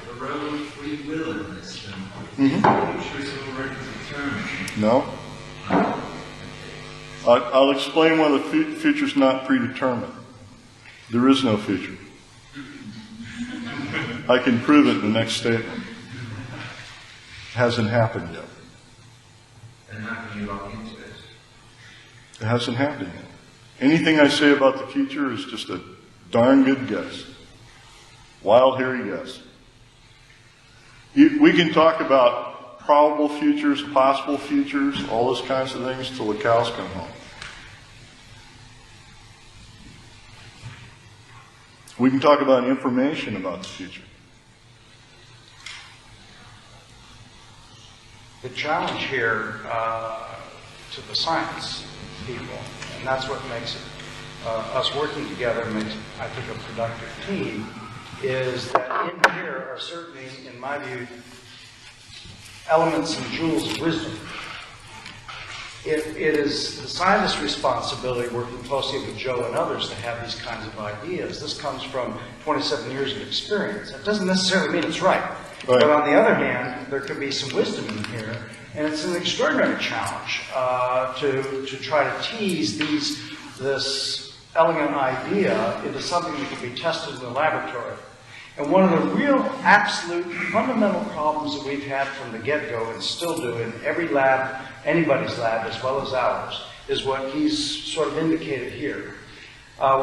The role of free will in this, Mm-hmm. the future is already determined. No. I'll explain why the future's not predetermined. There is no future. I can prove it in the next statement. It hasn't happened yet. And how can you lock into it? It hasn't happened yet. Anything I say about the future is just a darn good guess. Wild, hairy guess. We can talk about probable futures, possible futures, all those kinds of things till the cows come home. We can talk about information about the future. The challenge here to the science people, and that's what makes it, us working together makes, I think, a productive team, is that in here are certainly, in my view, elements and jewels of wisdom. It is the scientist's responsibility, working closely with Joe and others, to have these kinds of ideas. This comes from 27 years of experience. That doesn't necessarily mean it's right. But on the other hand, there could be some wisdom in here, and it's an extraordinary challenge to try to tease this elegant idea into something that can be tested in the laboratory. And one of the real, absolute, fundamental problems that we've had from the get-go, and still do in every lab, anybody's lab as well as ours, is what he's sort of indicated here.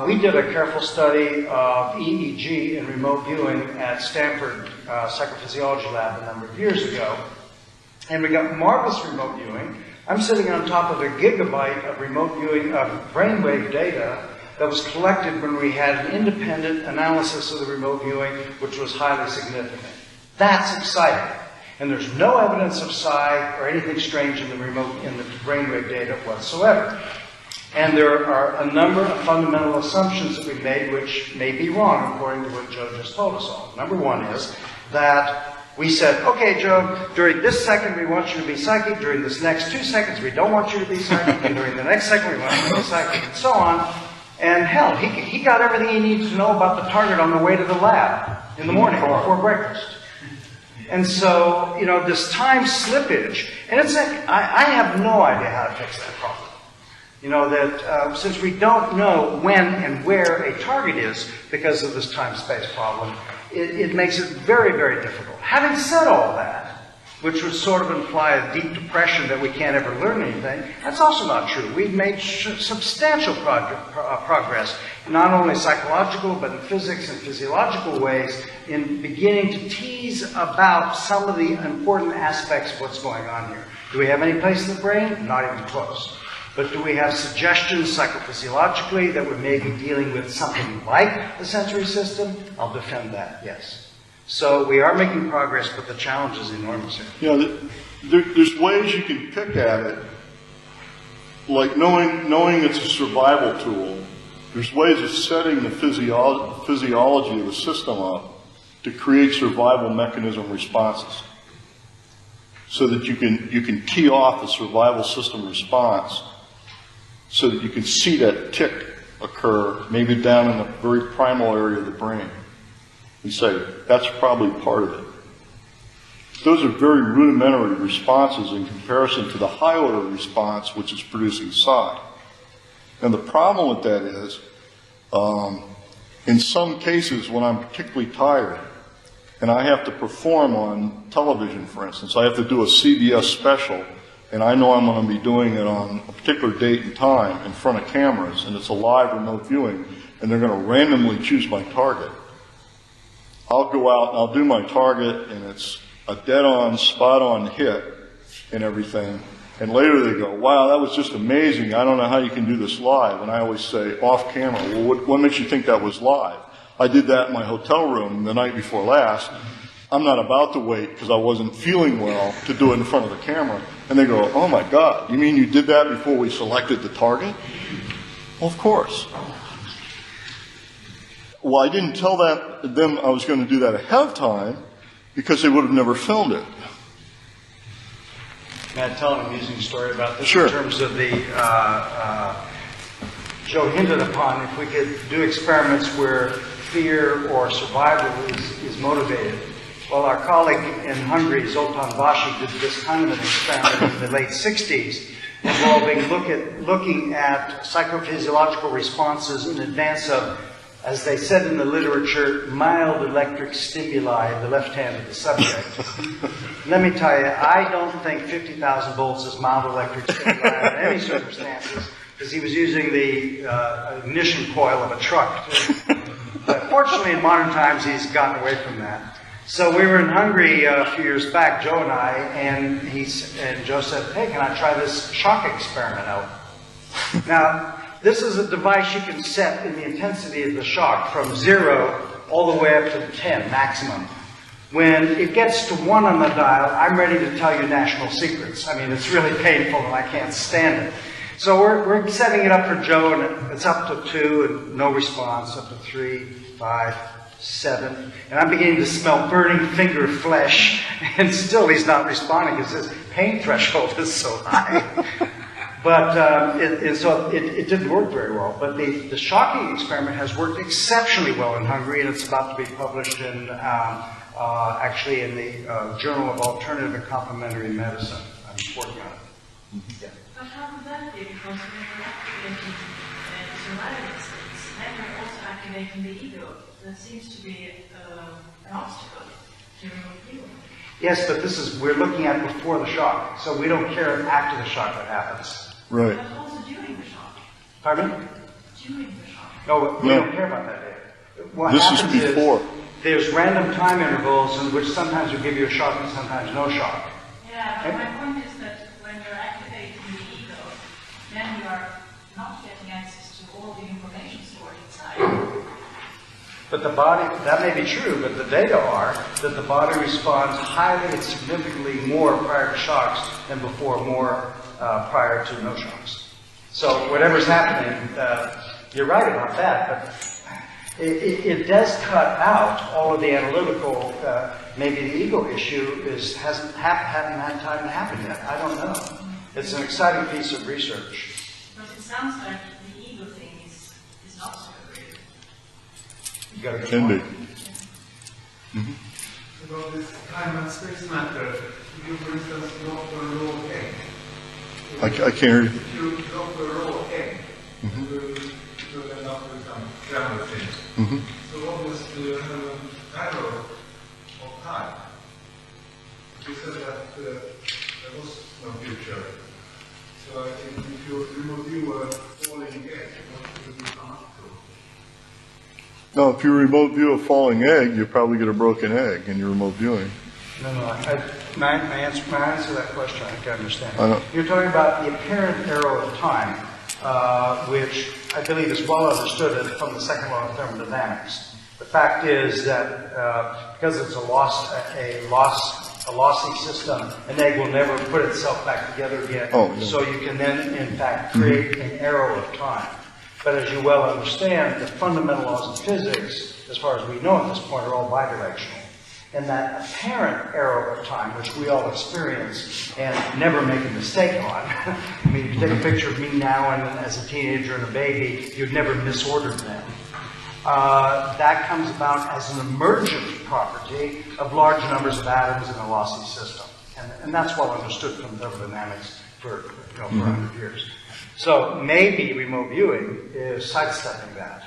We did a careful study of EEG and remote viewing at Stanford Psychophysiology Lab a number of years ago, and we got marvelous remote viewing. I'm sitting on top of a gigabyte of remote viewing of brainwave data that was collected when we had an independent analysis of the remote viewing, which was highly significant. That's exciting. And there's no evidence of psi or anything strange in the brainwave data whatsoever. And there are a number of fundamental assumptions that we made which may be wrong according to what Joe just told us all. Number one is that we said, okay, Joe, during this second we want you to be psychic, during this next 2 seconds we don't want you to be psychic, and during the next second we want you to be psychic, and so on. And hell, he got everything he needed to know about the target on the way to the lab in the morning before breakfast. And so, you know, this time slippage, and it's I have no idea how to fix that problem. You know, that since we don't know when and where a target is because of this time-space problem, it makes it very, very difficult. Having said all that, which would sort of imply a deep depression that we can't ever learn anything, that's also not true. We've made substantial progress, not only psychological, but in physics and physiological ways, in beginning to tease about some of the important aspects of what's going on here. Do we have any place in the brain? Not even close. But do we have suggestions psychophysiologically that we may be dealing with something like the sensory system? I'll defend that, yes. So we are making progress, but the challenge is enormous here. You know, there's ways you can pick at it, like knowing it's a survival tool. There's ways of setting the physiology of the system up to create survival mechanism responses, so that you can key off the survival system response, so that you can see that tick occur, maybe down in the very primal area of the brain. We say, that's probably part of it. Those are very rudimentary responses in comparison to the high-order response, which is producing psi. And the problem with that is, in some cases, when I'm particularly tired, and I have to perform on television, for instance, I have to do a CBS special, and I know I'm going to be doing it on a particular date and time in front of cameras, and it's a live remote viewing, and they're going to randomly choose my target. I'll go out and I'll do my target, and it's a dead-on, spot-on hit and everything. And later they go, wow, that was just amazing. I don't know how you can do this live. And I always say, off camera, well, what makes you think that was live? I did that in my hotel room the night before last. I'm not about to wait because I wasn't feeling well to do it in front of the camera. And they go, oh my God, you mean you did that before we selected the target? Well, of course. Well, I didn't tell them I was going to do that ahead of time because they would have never filmed it. May I tell an amusing story about this? Sure. In terms of the, Joe hinted upon if we could do experiments where fear or survival is motivated. Well, our colleague in Hungary, Zoltán Basi, did this kind of an experiment in the late 60s involving looking at psychophysiological responses in advance of, as they said in the literature, mild electric stimuli in the left hand of the subject. Let me tell you, I don't think 50,000 volts is mild electric stimuli in any circumstances, because he was using the ignition coil of a truck. But fortunately, in modern times, he's gotten away from that. So we were in Hungary a few years back, Joe and I, and Joe said, hey, can I try this shock experiment out? Now, this is a device you can set in the intensity of the shock from 0 all the way up to 10 maximum. When it gets to 1 on the dial, I'm ready to tell you national secrets. I mean, it's really painful and I can't stand it. So we're setting it up for Joe, and it's up to 2 and no response, up to 3, 5, 7, and I'm beginning to smell burning finger flesh, and still he's not responding because his pain threshold is so high. But so it didn't work very well. But the shocking experiment has worked exceptionally well in Hungary, and it's about to be published in actually in the Journal of Alternative and Complementary Medicine. I'm working on it. Yeah. But how could that be? Because when you're activating survival instincts, then you're also activating the ego. That seems to be an obstacle to remote viewing. Yes, but we're looking at before the shock, so we don't care after the shock that happens. Right. But also during the shock. Pardon me? During the shock. No, we don't care about that data. What This is happens before. There's random time intervals in which sometimes we give you a shock and sometimes no shock. Yeah, but my point is that when you're activating the ego, then you are not getting access to all the information stored inside. But the body, that may be true, but the data are that the body responds highly and significantly more prior to shocks than before, more prior to no shocks. So whatever's happening, you're right about that, but it does cut out all of the analytical, maybe the ego issue hasn't had time to happen yet. I don't know. It's an exciting piece of research. But it sounds like the ego thing is not so great. You got to Can be. About this time and space matter, if you, for instance, drop a raw egg. I can't hear you. If you drop a raw egg, you will end up with some grammar things. So obviously you have an error of time. You said that there was no future. So I think if you remote view a falling egg, what will you come up to? No, if you remote view a falling egg, you probably get a broken egg in your remote viewing. No, my answer to that question, I think I understand. I know. You're talking about the apparent arrow of time, which I believe is well understood from the second law of thermodynamics. The fact is that because it's a lossy system, an egg will never put itself back together again. Oh, yeah. So you can then, in fact, create an arrow of time. But as you well understand, the fundamental laws of physics, as far as we know at this point, are all bidirectional. And that apparent arrow of time, which we all experience and never make a mistake on. I mean, if you take a picture of me now and as a teenager and a baby, you'd never misorder them. That comes about as an emergent property of large numbers of atoms in a lossy system. And that's well understood from thermodynamics for 100 years. So maybe remote viewing is sidestepping that,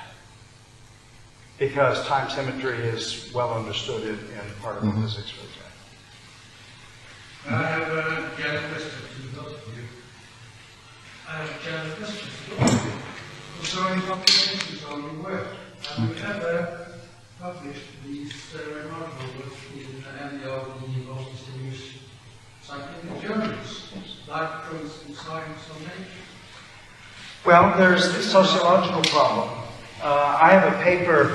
because time symmetry is well understood in particle physics, for example. I have a general question to both of you. I have a general question to both of you. Concerning publications on the web, have you ever published these remarkables in any of the most distinguished scientific journals, like, for instance, Science or Nature? Well, there's the sociological problem. I have a paper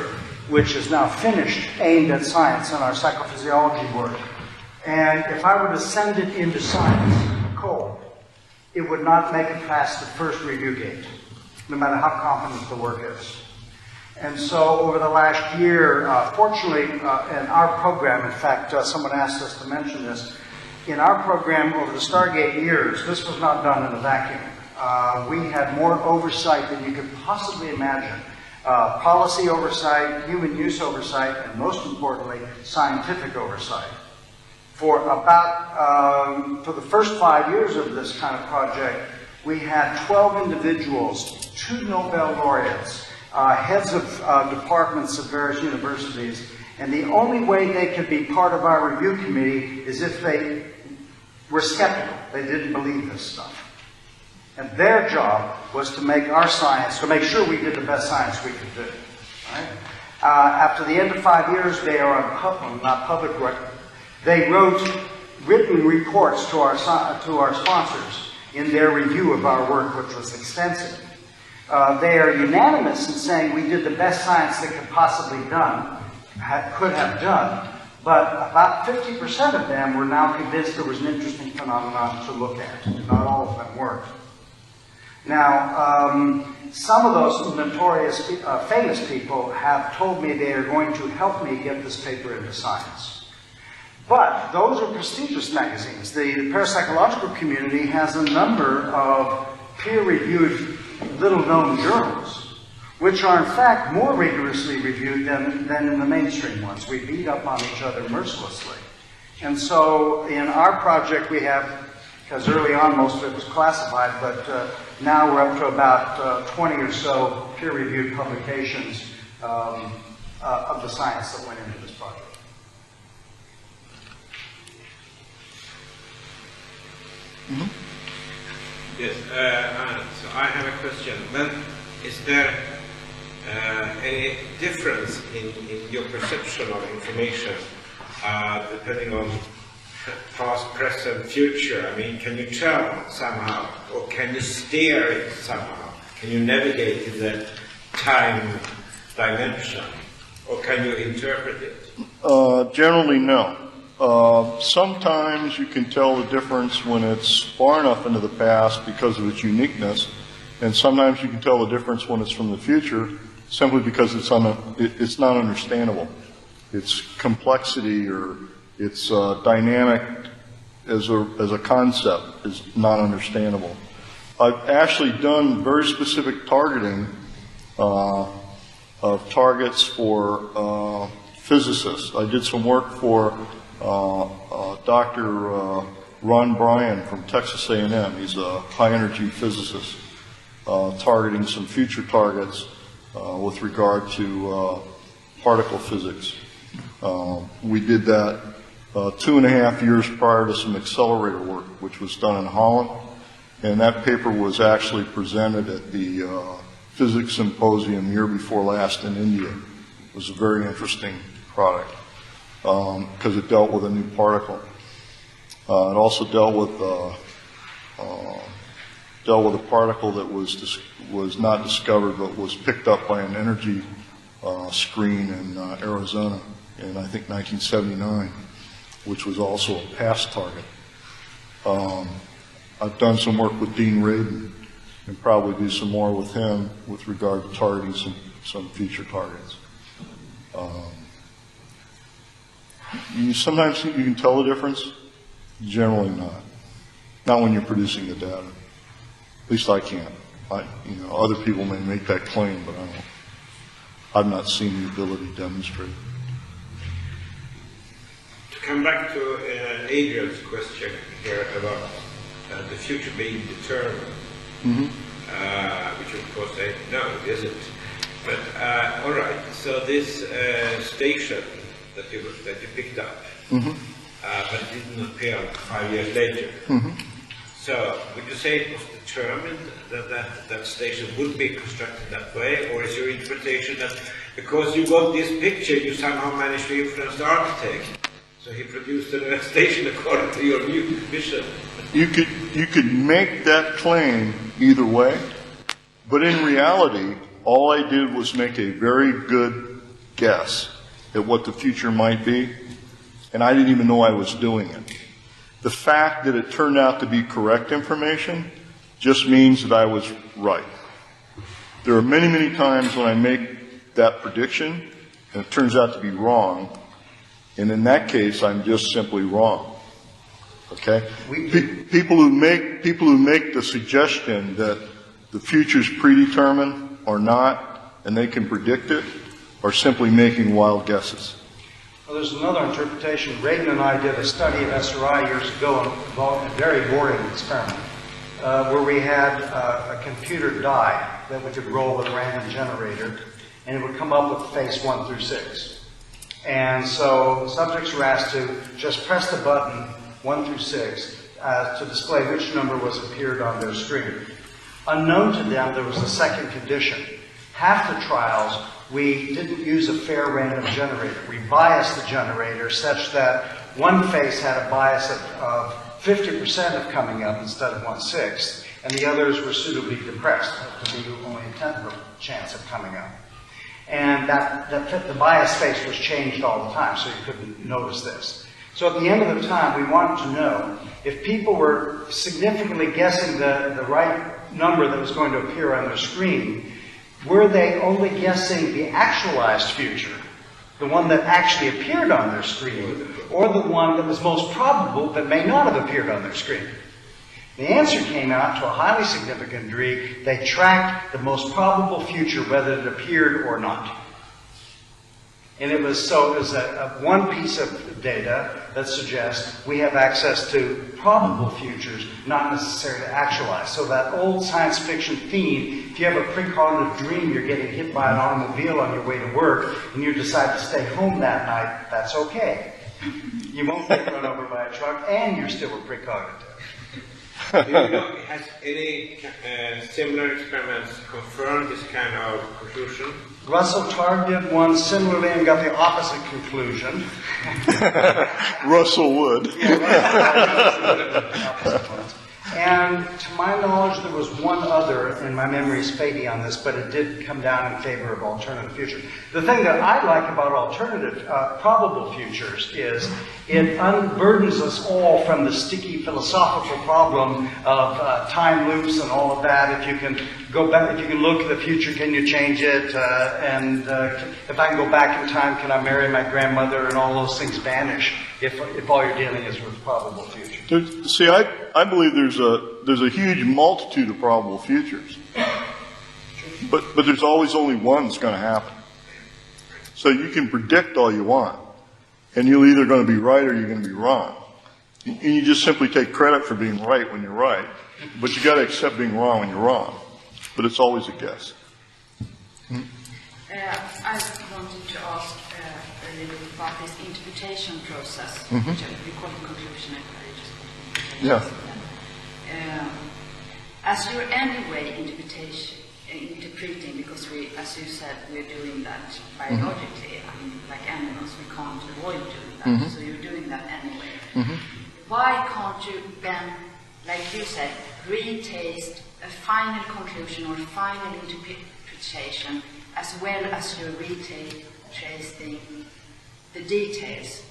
which is now finished, aimed at science and our psychophysiology work. And if I were to send it into science, cold, it would not make it past the first review gate, no matter how competent the work is. And so over the last year, fortunately, in our program, in fact, someone asked us to mention this, in our program over the Stargate years, this was not done in a vacuum. We had more oversight than you could possibly imagine. Policy oversight, human use oversight, and most importantly, scientific oversight. For the first 5 years of this kind of project, we had 12 individuals, 2 Nobel laureates, heads of departments at various universities, and the only way they could be part of our review committee is if they were skeptical. They didn't believe this stuff. And their job was to make our science, to make sure we did the best science we could do. Right? After the end of 5 years, they are on not public record. They wrote written reports to our sponsors in their review of our work, which was extensive. They are unanimous in saying we did the best science they could possibly could have done. But about 50% of them were now convinced there was an interesting phenomenon to look at. Not all of them were. Now, some of those notorious, famous people have told me they are going to help me get this paper into Science. But those are prestigious magazines. The parapsychological community has a number of peer-reviewed, little-known journals, which are in fact more rigorously reviewed than in the mainstream ones. We beat up on each other mercilessly. And so in our project we have, because early on most of it was classified, but now we're up to about 20 or so peer-reviewed publications of the science that went into this project. Mm-hmm. Yes, so I have a question. Then, is there any difference in your perception of information depending on past, present, future? I mean, can you tell somehow, or can you steer it somehow? Can you navigate in the time dimension, or can you interpret it? Generally, no. Sometimes you can tell the difference when it's far enough into the past because of its uniqueness, and sometimes you can tell the difference when it's from the future simply because it's not understandable. Its complexity or its dynamic as a concept is not understandable. I've actually done very specific targeting of targets for physicists. I did some work for Dr. Ron Bryan from Texas A&M. He's a high-energy physicist, targeting some future targets with regard to particle physics. We did that 2.5 years prior to some accelerator work, which was done in Holland, and that paper was actually presented at the Physics Symposium year before last in India. It was a very interesting product because it dealt with a new particle. It also dealt with a particle that was not discovered but was picked up by an energy screen in Arizona in, I think, 1979, which was also a past target. I've done some work with Dean Radin and probably do some more with him with regard to targeting some future targets. Sometimes you can tell the difference, generally not. Not when you're producing the data. At least I can't. Other people may make that claim, but I've not seen the ability demonstrated. To come back to Adrian's question here about the future being determined, which of course no, it isn't. But all right, so this station that you picked up, but it didn't appear 5 years later. So would you say it was determined that station would be constructed that way, or is your interpretation that because you got this picture, you somehow managed to influence the architect, so he produced a station according to your vision? You could make that claim either way, but in reality, all I did was make a very good guess at what the future might be, and I didn't even know I was doing it. The fact that it turned out to be correct information just means that I was right. There are many, many times when I make that prediction and it turns out to be wrong, and in that case, I'm just simply wrong. Okay? People who make the suggestion that the future's predetermined or not, and they can predict it, are simply making wild guesses. Well, there's another interpretation. Radin and I did a study of SRI years ago involving a very boring experiment where we had a computer die that we could roll with a random generator, and it would come up with face 1 through 6. And so the subjects were asked to just press the button 1 through 6 to display which number was appeared on their screen. Unknown to them, there was a second condition. Half the trials, we didn't use a fair random generator. We biased the generator such that one face had a bias of 50% of coming up instead of 1/6, and the others were suitably depressed to be only a 10% chance of coming up. And the bias face was changed all the time, so you couldn't notice this. So at the end of the time, we wanted to know if people were significantly guessing the right number that was going to appear on their screen, were they only guessing the actualized future, the one that actually appeared on their screen, or the one that was most probable that may not have appeared on their screen? The answer came out to a highly significant degree. They tracked the most probable future, whether it appeared or not. And it was one piece of data that suggests we have access to probable futures, not necessarily actualized. So that old science fiction theme, if you have a precognitive dream, you're getting hit by an automobile on your way to work, and you decide to stay home that night, that's okay. You won't get run over by a truck, and you're still a precognitive. Do you know, has any similar experiments confirmed this kind of conclusion? Russell Targ did one similarly and got the opposite conclusion. Russell Wood. And to my knowledge, there was one other, and my memory is fading on this, but it did come down in favor of alternative futures. The thing that I like about alternative probable futures is it unburdens us all from the sticky philosophical problem of time loops and all of that. If you can go back, if you can look at the future, can you change it? If I can go back in time, can I marry my grandmother? And all those things vanish if all you're dealing is with probable futures. See, I believe there's a huge multitude of probable futures, but there's always only one that's going to happen. So you can predict all you want, and you're either going to be right or you're going to be wrong. And you just simply take credit for being right when you're right, but you got to accept being wrong when you're wrong. But it's always a guess. I wanted to ask a little bit about this interpretation process, which we call the conclusion. Yeah. As you're anyway interpreting, because we, as you said, we're doing that biologically. I mean, like animals, we can't avoid doing that. So you're doing that anyway. Why can't you then, like you said, retaste a final conclusion or final interpretation as well as you're retracing the details?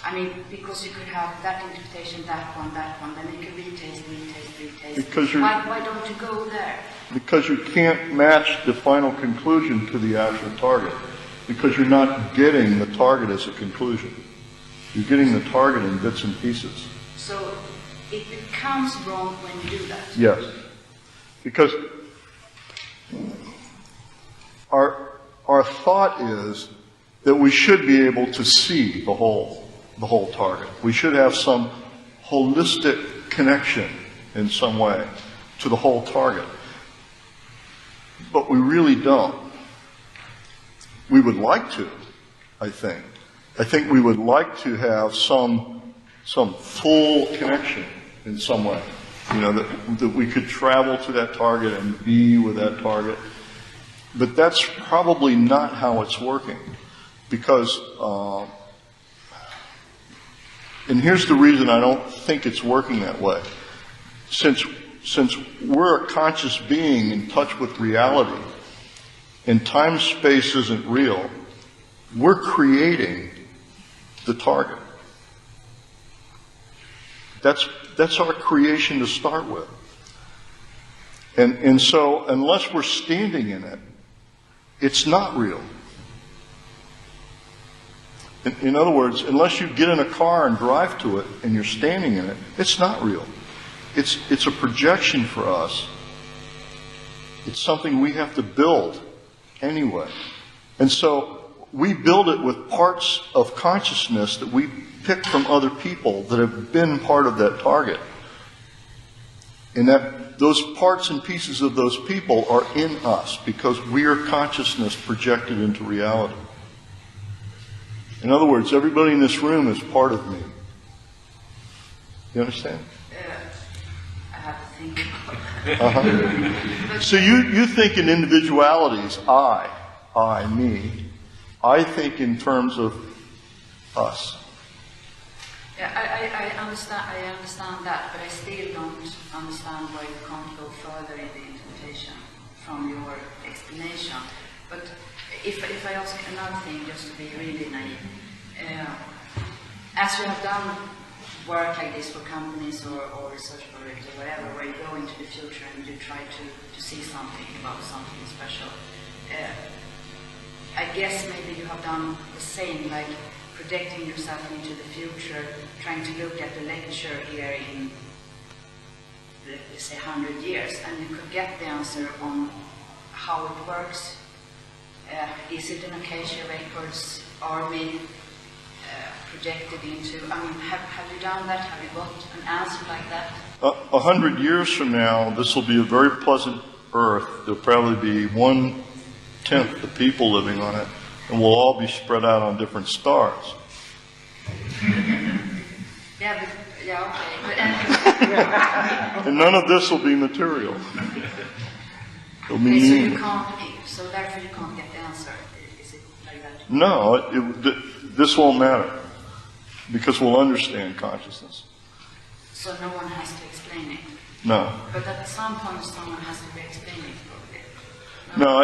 I mean, because you could have that interpretation, that one, then you can retaste. Because why don't you go there? Because you can't match the final conclusion to the actual target. Because you're not getting the target as a conclusion. You're getting the target in bits and pieces. So it becomes wrong when you do that? Yes. Because our thought is that we should be able to see the whole target. We should have some holistic connection in some way to the whole target. But we really don't. We would like to, I think. I think we would like to have some full connection in some way. You know, that we could travel to that target and be with that target. But that's probably not how it's working. Because, and here's the reason I don't think it's working that way. Since we're a conscious being in touch with reality, and time-space isn't real, we're creating the target. That's our creation to start with. And so unless we're standing in it, it's not real. In other words, unless you get in a car and drive to it and you're standing in it, it's not real. It's a projection for us. It's something we have to build anyway. And so we build it with parts of consciousness that we pick from other people that have been part of that target. And that those parts and pieces of those people are in us because we are consciousness projected into reality. In other words, everybody in this room is part of me. You understand? I have to think about it. So you think in individualities, I, me. I think in terms of us. Yeah, I understand that, but I still don't understand why you can't go further in the interpretation from your explanation. But if I ask another thing, just to be really naive, as you have done work like this for companies or research projects or whatever, where you go into the future and you try to see something about something special, I guess maybe you have done the same, like projecting yourself into the future, trying to look at the lecture here in, let's say, 100 years, and you could get the answer on how it works. Is it an acacia records? Are we projected into, I mean, have you done that? Have you got an answer like that? 100 years from now, this will be a very pleasant Earth. There'll probably be 1/10 the people living on it, and we'll all be spread out on different stars. Yeah, okay. But, And none of this will be material. It'll be okay, so you meaningless. can't, so therefore you can't get the answer. Is it like that? No, this won't matter, because we'll understand consciousness. So no one has to explain it. No. But at some point someone has to be explaining it, probably. No,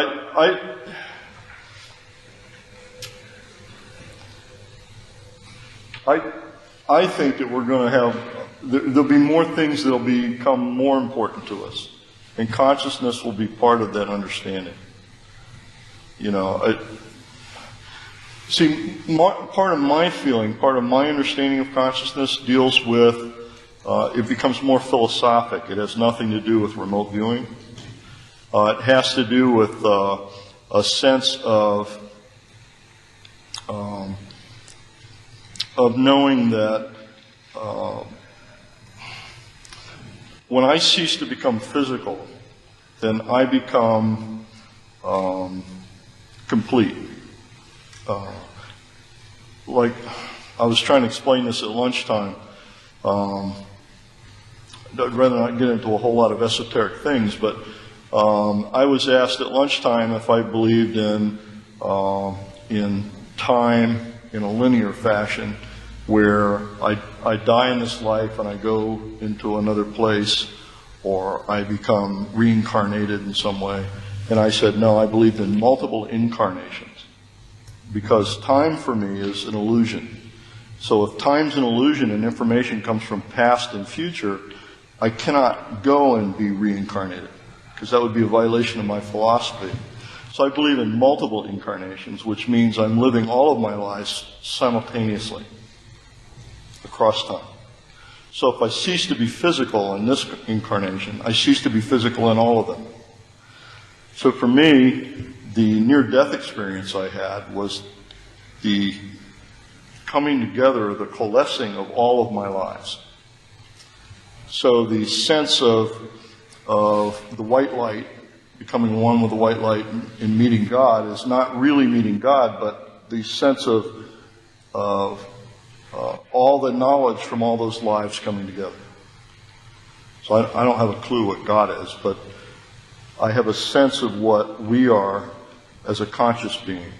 I think that we're going to have, there'll be more things that'll become more important to us. And consciousness will be part of that understanding. You know, part of my feeling, part of my understanding of consciousness deals with, it becomes more philosophic. It has nothing to do with remote viewing. It has to do with a sense of knowing that when I cease to become physical, then I become complete. Like, I was trying to explain this at lunchtime. I'd rather not get into a whole lot of esoteric things, but I was asked at lunchtime if I believed in time in a linear fashion, where I die in this life and I go into another place, or I become reincarnated in some way. And I said, no, I believed in multiple incarnations, because time for me is an illusion. So if time's an illusion and information comes from past and future, I cannot go and be reincarnated, because that would be a violation of my philosophy. So I believe in multiple incarnations, which means I'm living all of my lives simultaneously across time. So if I cease to be physical in this incarnation, I cease to be physical in all of them. So for me, the near-death experience I had was the coming together, the coalescing of all of my lives. So the sense of the white light, becoming one with the white light and meeting God, is not really meeting God, but the sense of all the knowledge from all those lives coming together. So I don't have a clue what God is, but I have a sense of what we are as a conscious being,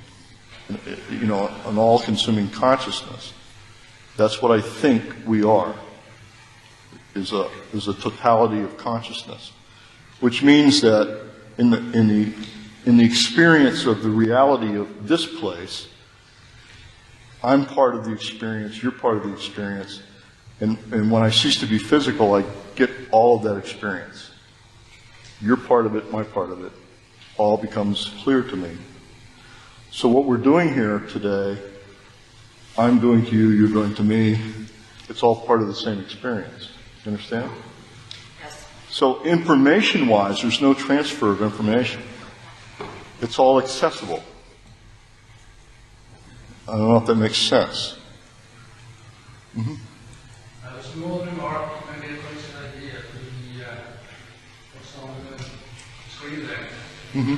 you know, an all-consuming consciousness. That's what I think we are, is a totality of consciousness, which means that in the experience of the reality of this place, I'm part of the experience, you're part of the experience, and when I cease to be physical, I get all of that experience. You're part of it, my part of it, all becomes clear to me. So what we're doing here today, I'm doing to you, you're doing to me, it's all part of the same experience. You understand? Yes. So information-wise, there's no transfer of information. It's all accessible. I don't know if that makes sense. Mm-hmm. A small remark, maybe a question idea to the what's on the screen there. Mm-hmm.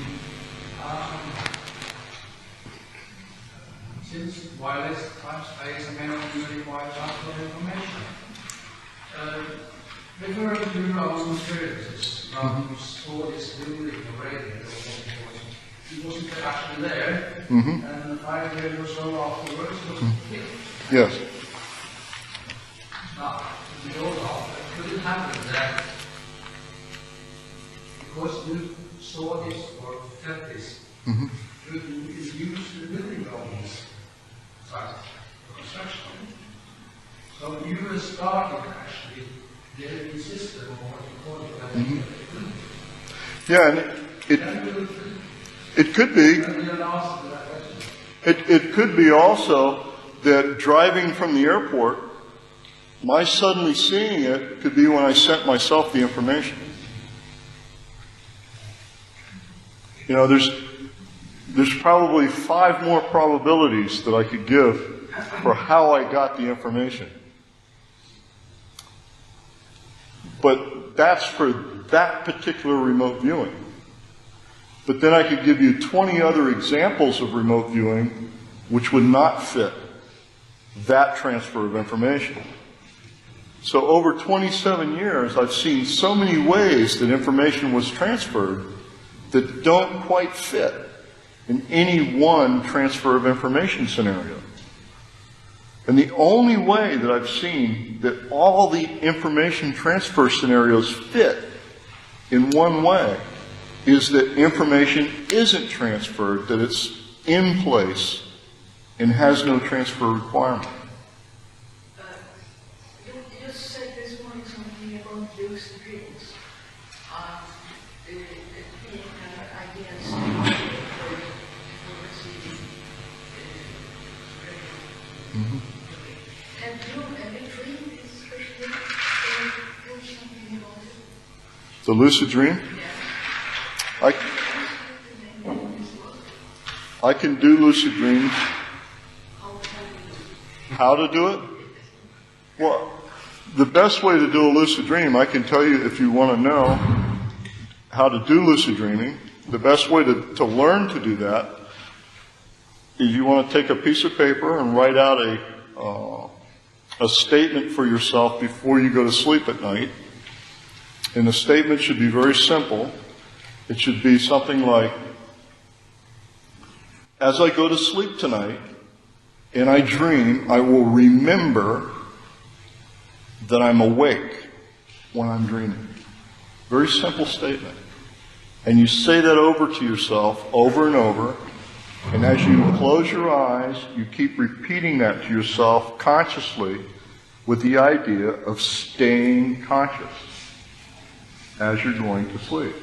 Since wireless time-space may not require transfer of information, referring to your own experiences, you saw this building already, he wasn't actually there, and 5 years or so afterwards it was hit. Yes. Now, we all know that could it happen that because you saw this or felt this, could you use the building of this site for construction? So you were starting actually the Limbic System, or what you call it. Yeah, and it could be. It could be also that driving from the airport, my suddenly seeing it could be when I sent myself the information. You know, there's probably 5 more probabilities that I could give for how I got the information. But that's for that particular remote viewing. But then I could give you 20 other examples of remote viewing which would not fit that transfer of information. So over 27 years, I've seen so many ways that information was transferred that don't quite fit in any one transfer of information scenario. And the only way that I've seen that all the information transfer scenarios fit in one way is that information isn't transferred, that it's in place and has no transfer requirement. You just said this morning something about lucid dreams. Being ideas for receiving. Have you ever dreamed especially do something about it? The lucid dream? I can do lucid dreams. How to do it? Well, the best way to do a lucid dream, I can tell you if you want to know how to do lucid dreaming, the best way to learn to do that is you want to take a piece of paper and write out a statement for yourself before you go to sleep at night. And the statement should be very simple. It should be something like, as I go to sleep tonight and I dream, I will remember that I'm awake when I'm dreaming. Very simple statement. And you say that over to yourself over and over. And as you close your eyes, you keep repeating that to yourself consciously with the idea of staying conscious as you're going to sleep.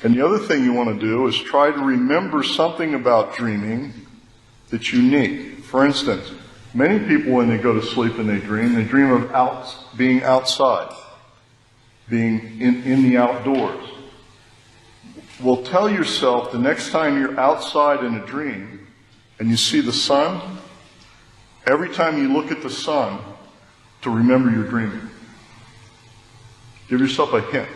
And the other thing you want to do is try to remember something about dreaming that's unique. For instance, many people when they go to sleep and they dream of being outside, being in the outdoors. Well, tell yourself the next time you're outside in a dream and you see the sun, every time you look at the sun, to remember you're dreaming. Give yourself a hint.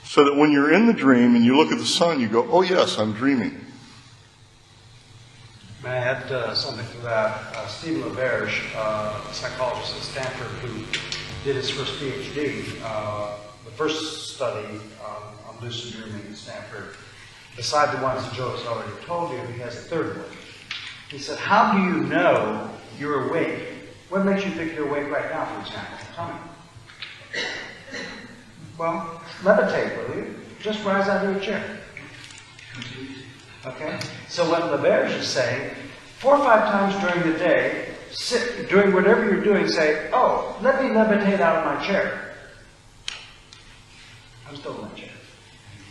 So that when you're in the dream and you look at the sun, you go, oh yes, I'm dreaming. May I add something to that? Stephen LaBerge, a psychologist at Stanford who did his first PhD, the first study on lucid dreaming at Stanford, beside the ones Joe has already told you, he has a third one. He said, how do you know you're awake? What makes you think you're awake right now, for example? Tell me. Well, levitate, will you? Just rise out of your chair. Okay? So what LaBerge is saying, 4 or 5 times during the day, doing whatever you're doing, say, oh, let me levitate out of my chair. I'm still in my chair.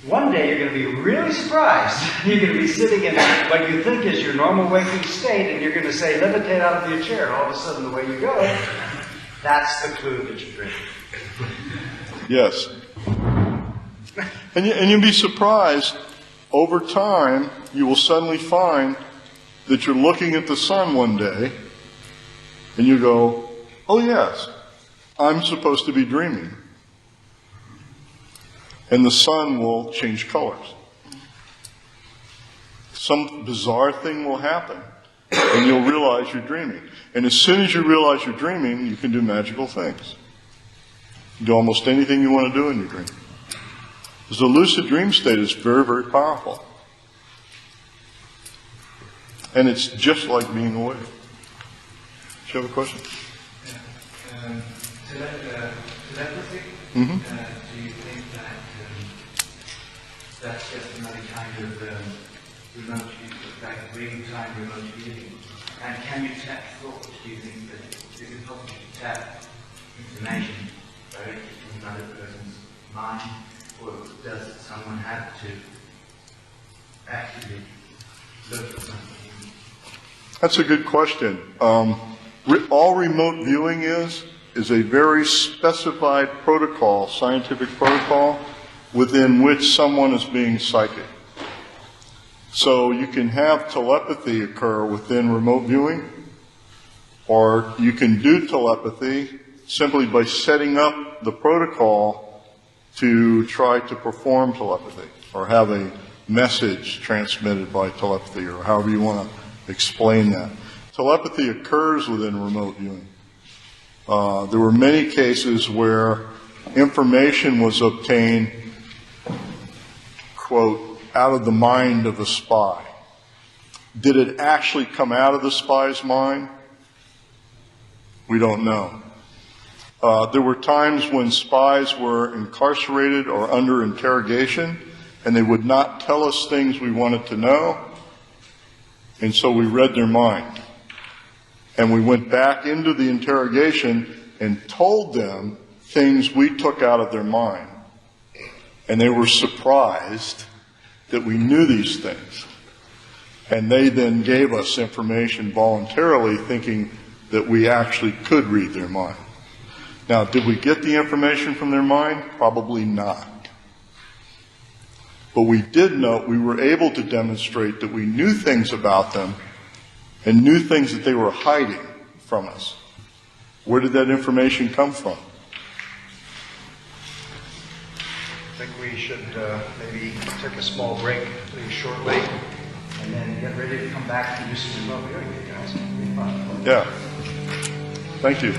One day you're going to be really surprised. You're going to be sitting in what you think is your normal waking state, and you're going to say, levitate out of your chair. And all of a sudden, the way you go, that's the clue that you're dreaming. Yes. And you'll be surprised, over time, you will suddenly find that you're looking at the sun one day, and you go, oh yes, I'm supposed to be dreaming. And the sun will change colors. Some bizarre thing will happen, and you'll realize you're dreaming. And as soon as you realize you're dreaming, you can do magical things. You do almost anything you want to do in your dream. Because the lucid dream state is very, very powerful. And it's just like being awake. Do you have a question? Yeah. Telepathy? Mm-hmm. Do you think that that's just another kind of remote, like real-time remote viewing? And can you tap thought? Do you think that is it possible to tap information directly from another person's mind, or does someone have to actively look at something? That's a good question. All remote viewing is a very specified protocol, scientific protocol, within which someone is being psychic. So you can have telepathy occur within remote viewing, or you can do telepathy simply by setting up the protocol to try to perform telepathy, or have a message transmitted by telepathy, or however you want to explain that. Telepathy occurs within remote viewing. There were many cases where information was obtained, quote, out of the mind of the spy. Did it actually come out of the spy's mind? We don't know. There were times when spies were incarcerated or under interrogation, and they would not tell us things we wanted to know, and so we read their mind. And we went back into the interrogation and told them things we took out of their mind. And they were surprised that we knew these things. And they then gave us information voluntarily, thinking that we actually could read their mind. Now, did we get the information from their mind? Probably not. But we did know, we were able to demonstrate that we knew things about them and knew things that they were hiding from us. Where did that information come from? I think we should maybe take a small break shortly and then get ready to come back and do some remote viewing, guys. It'll be fun. Yeah. Thank you.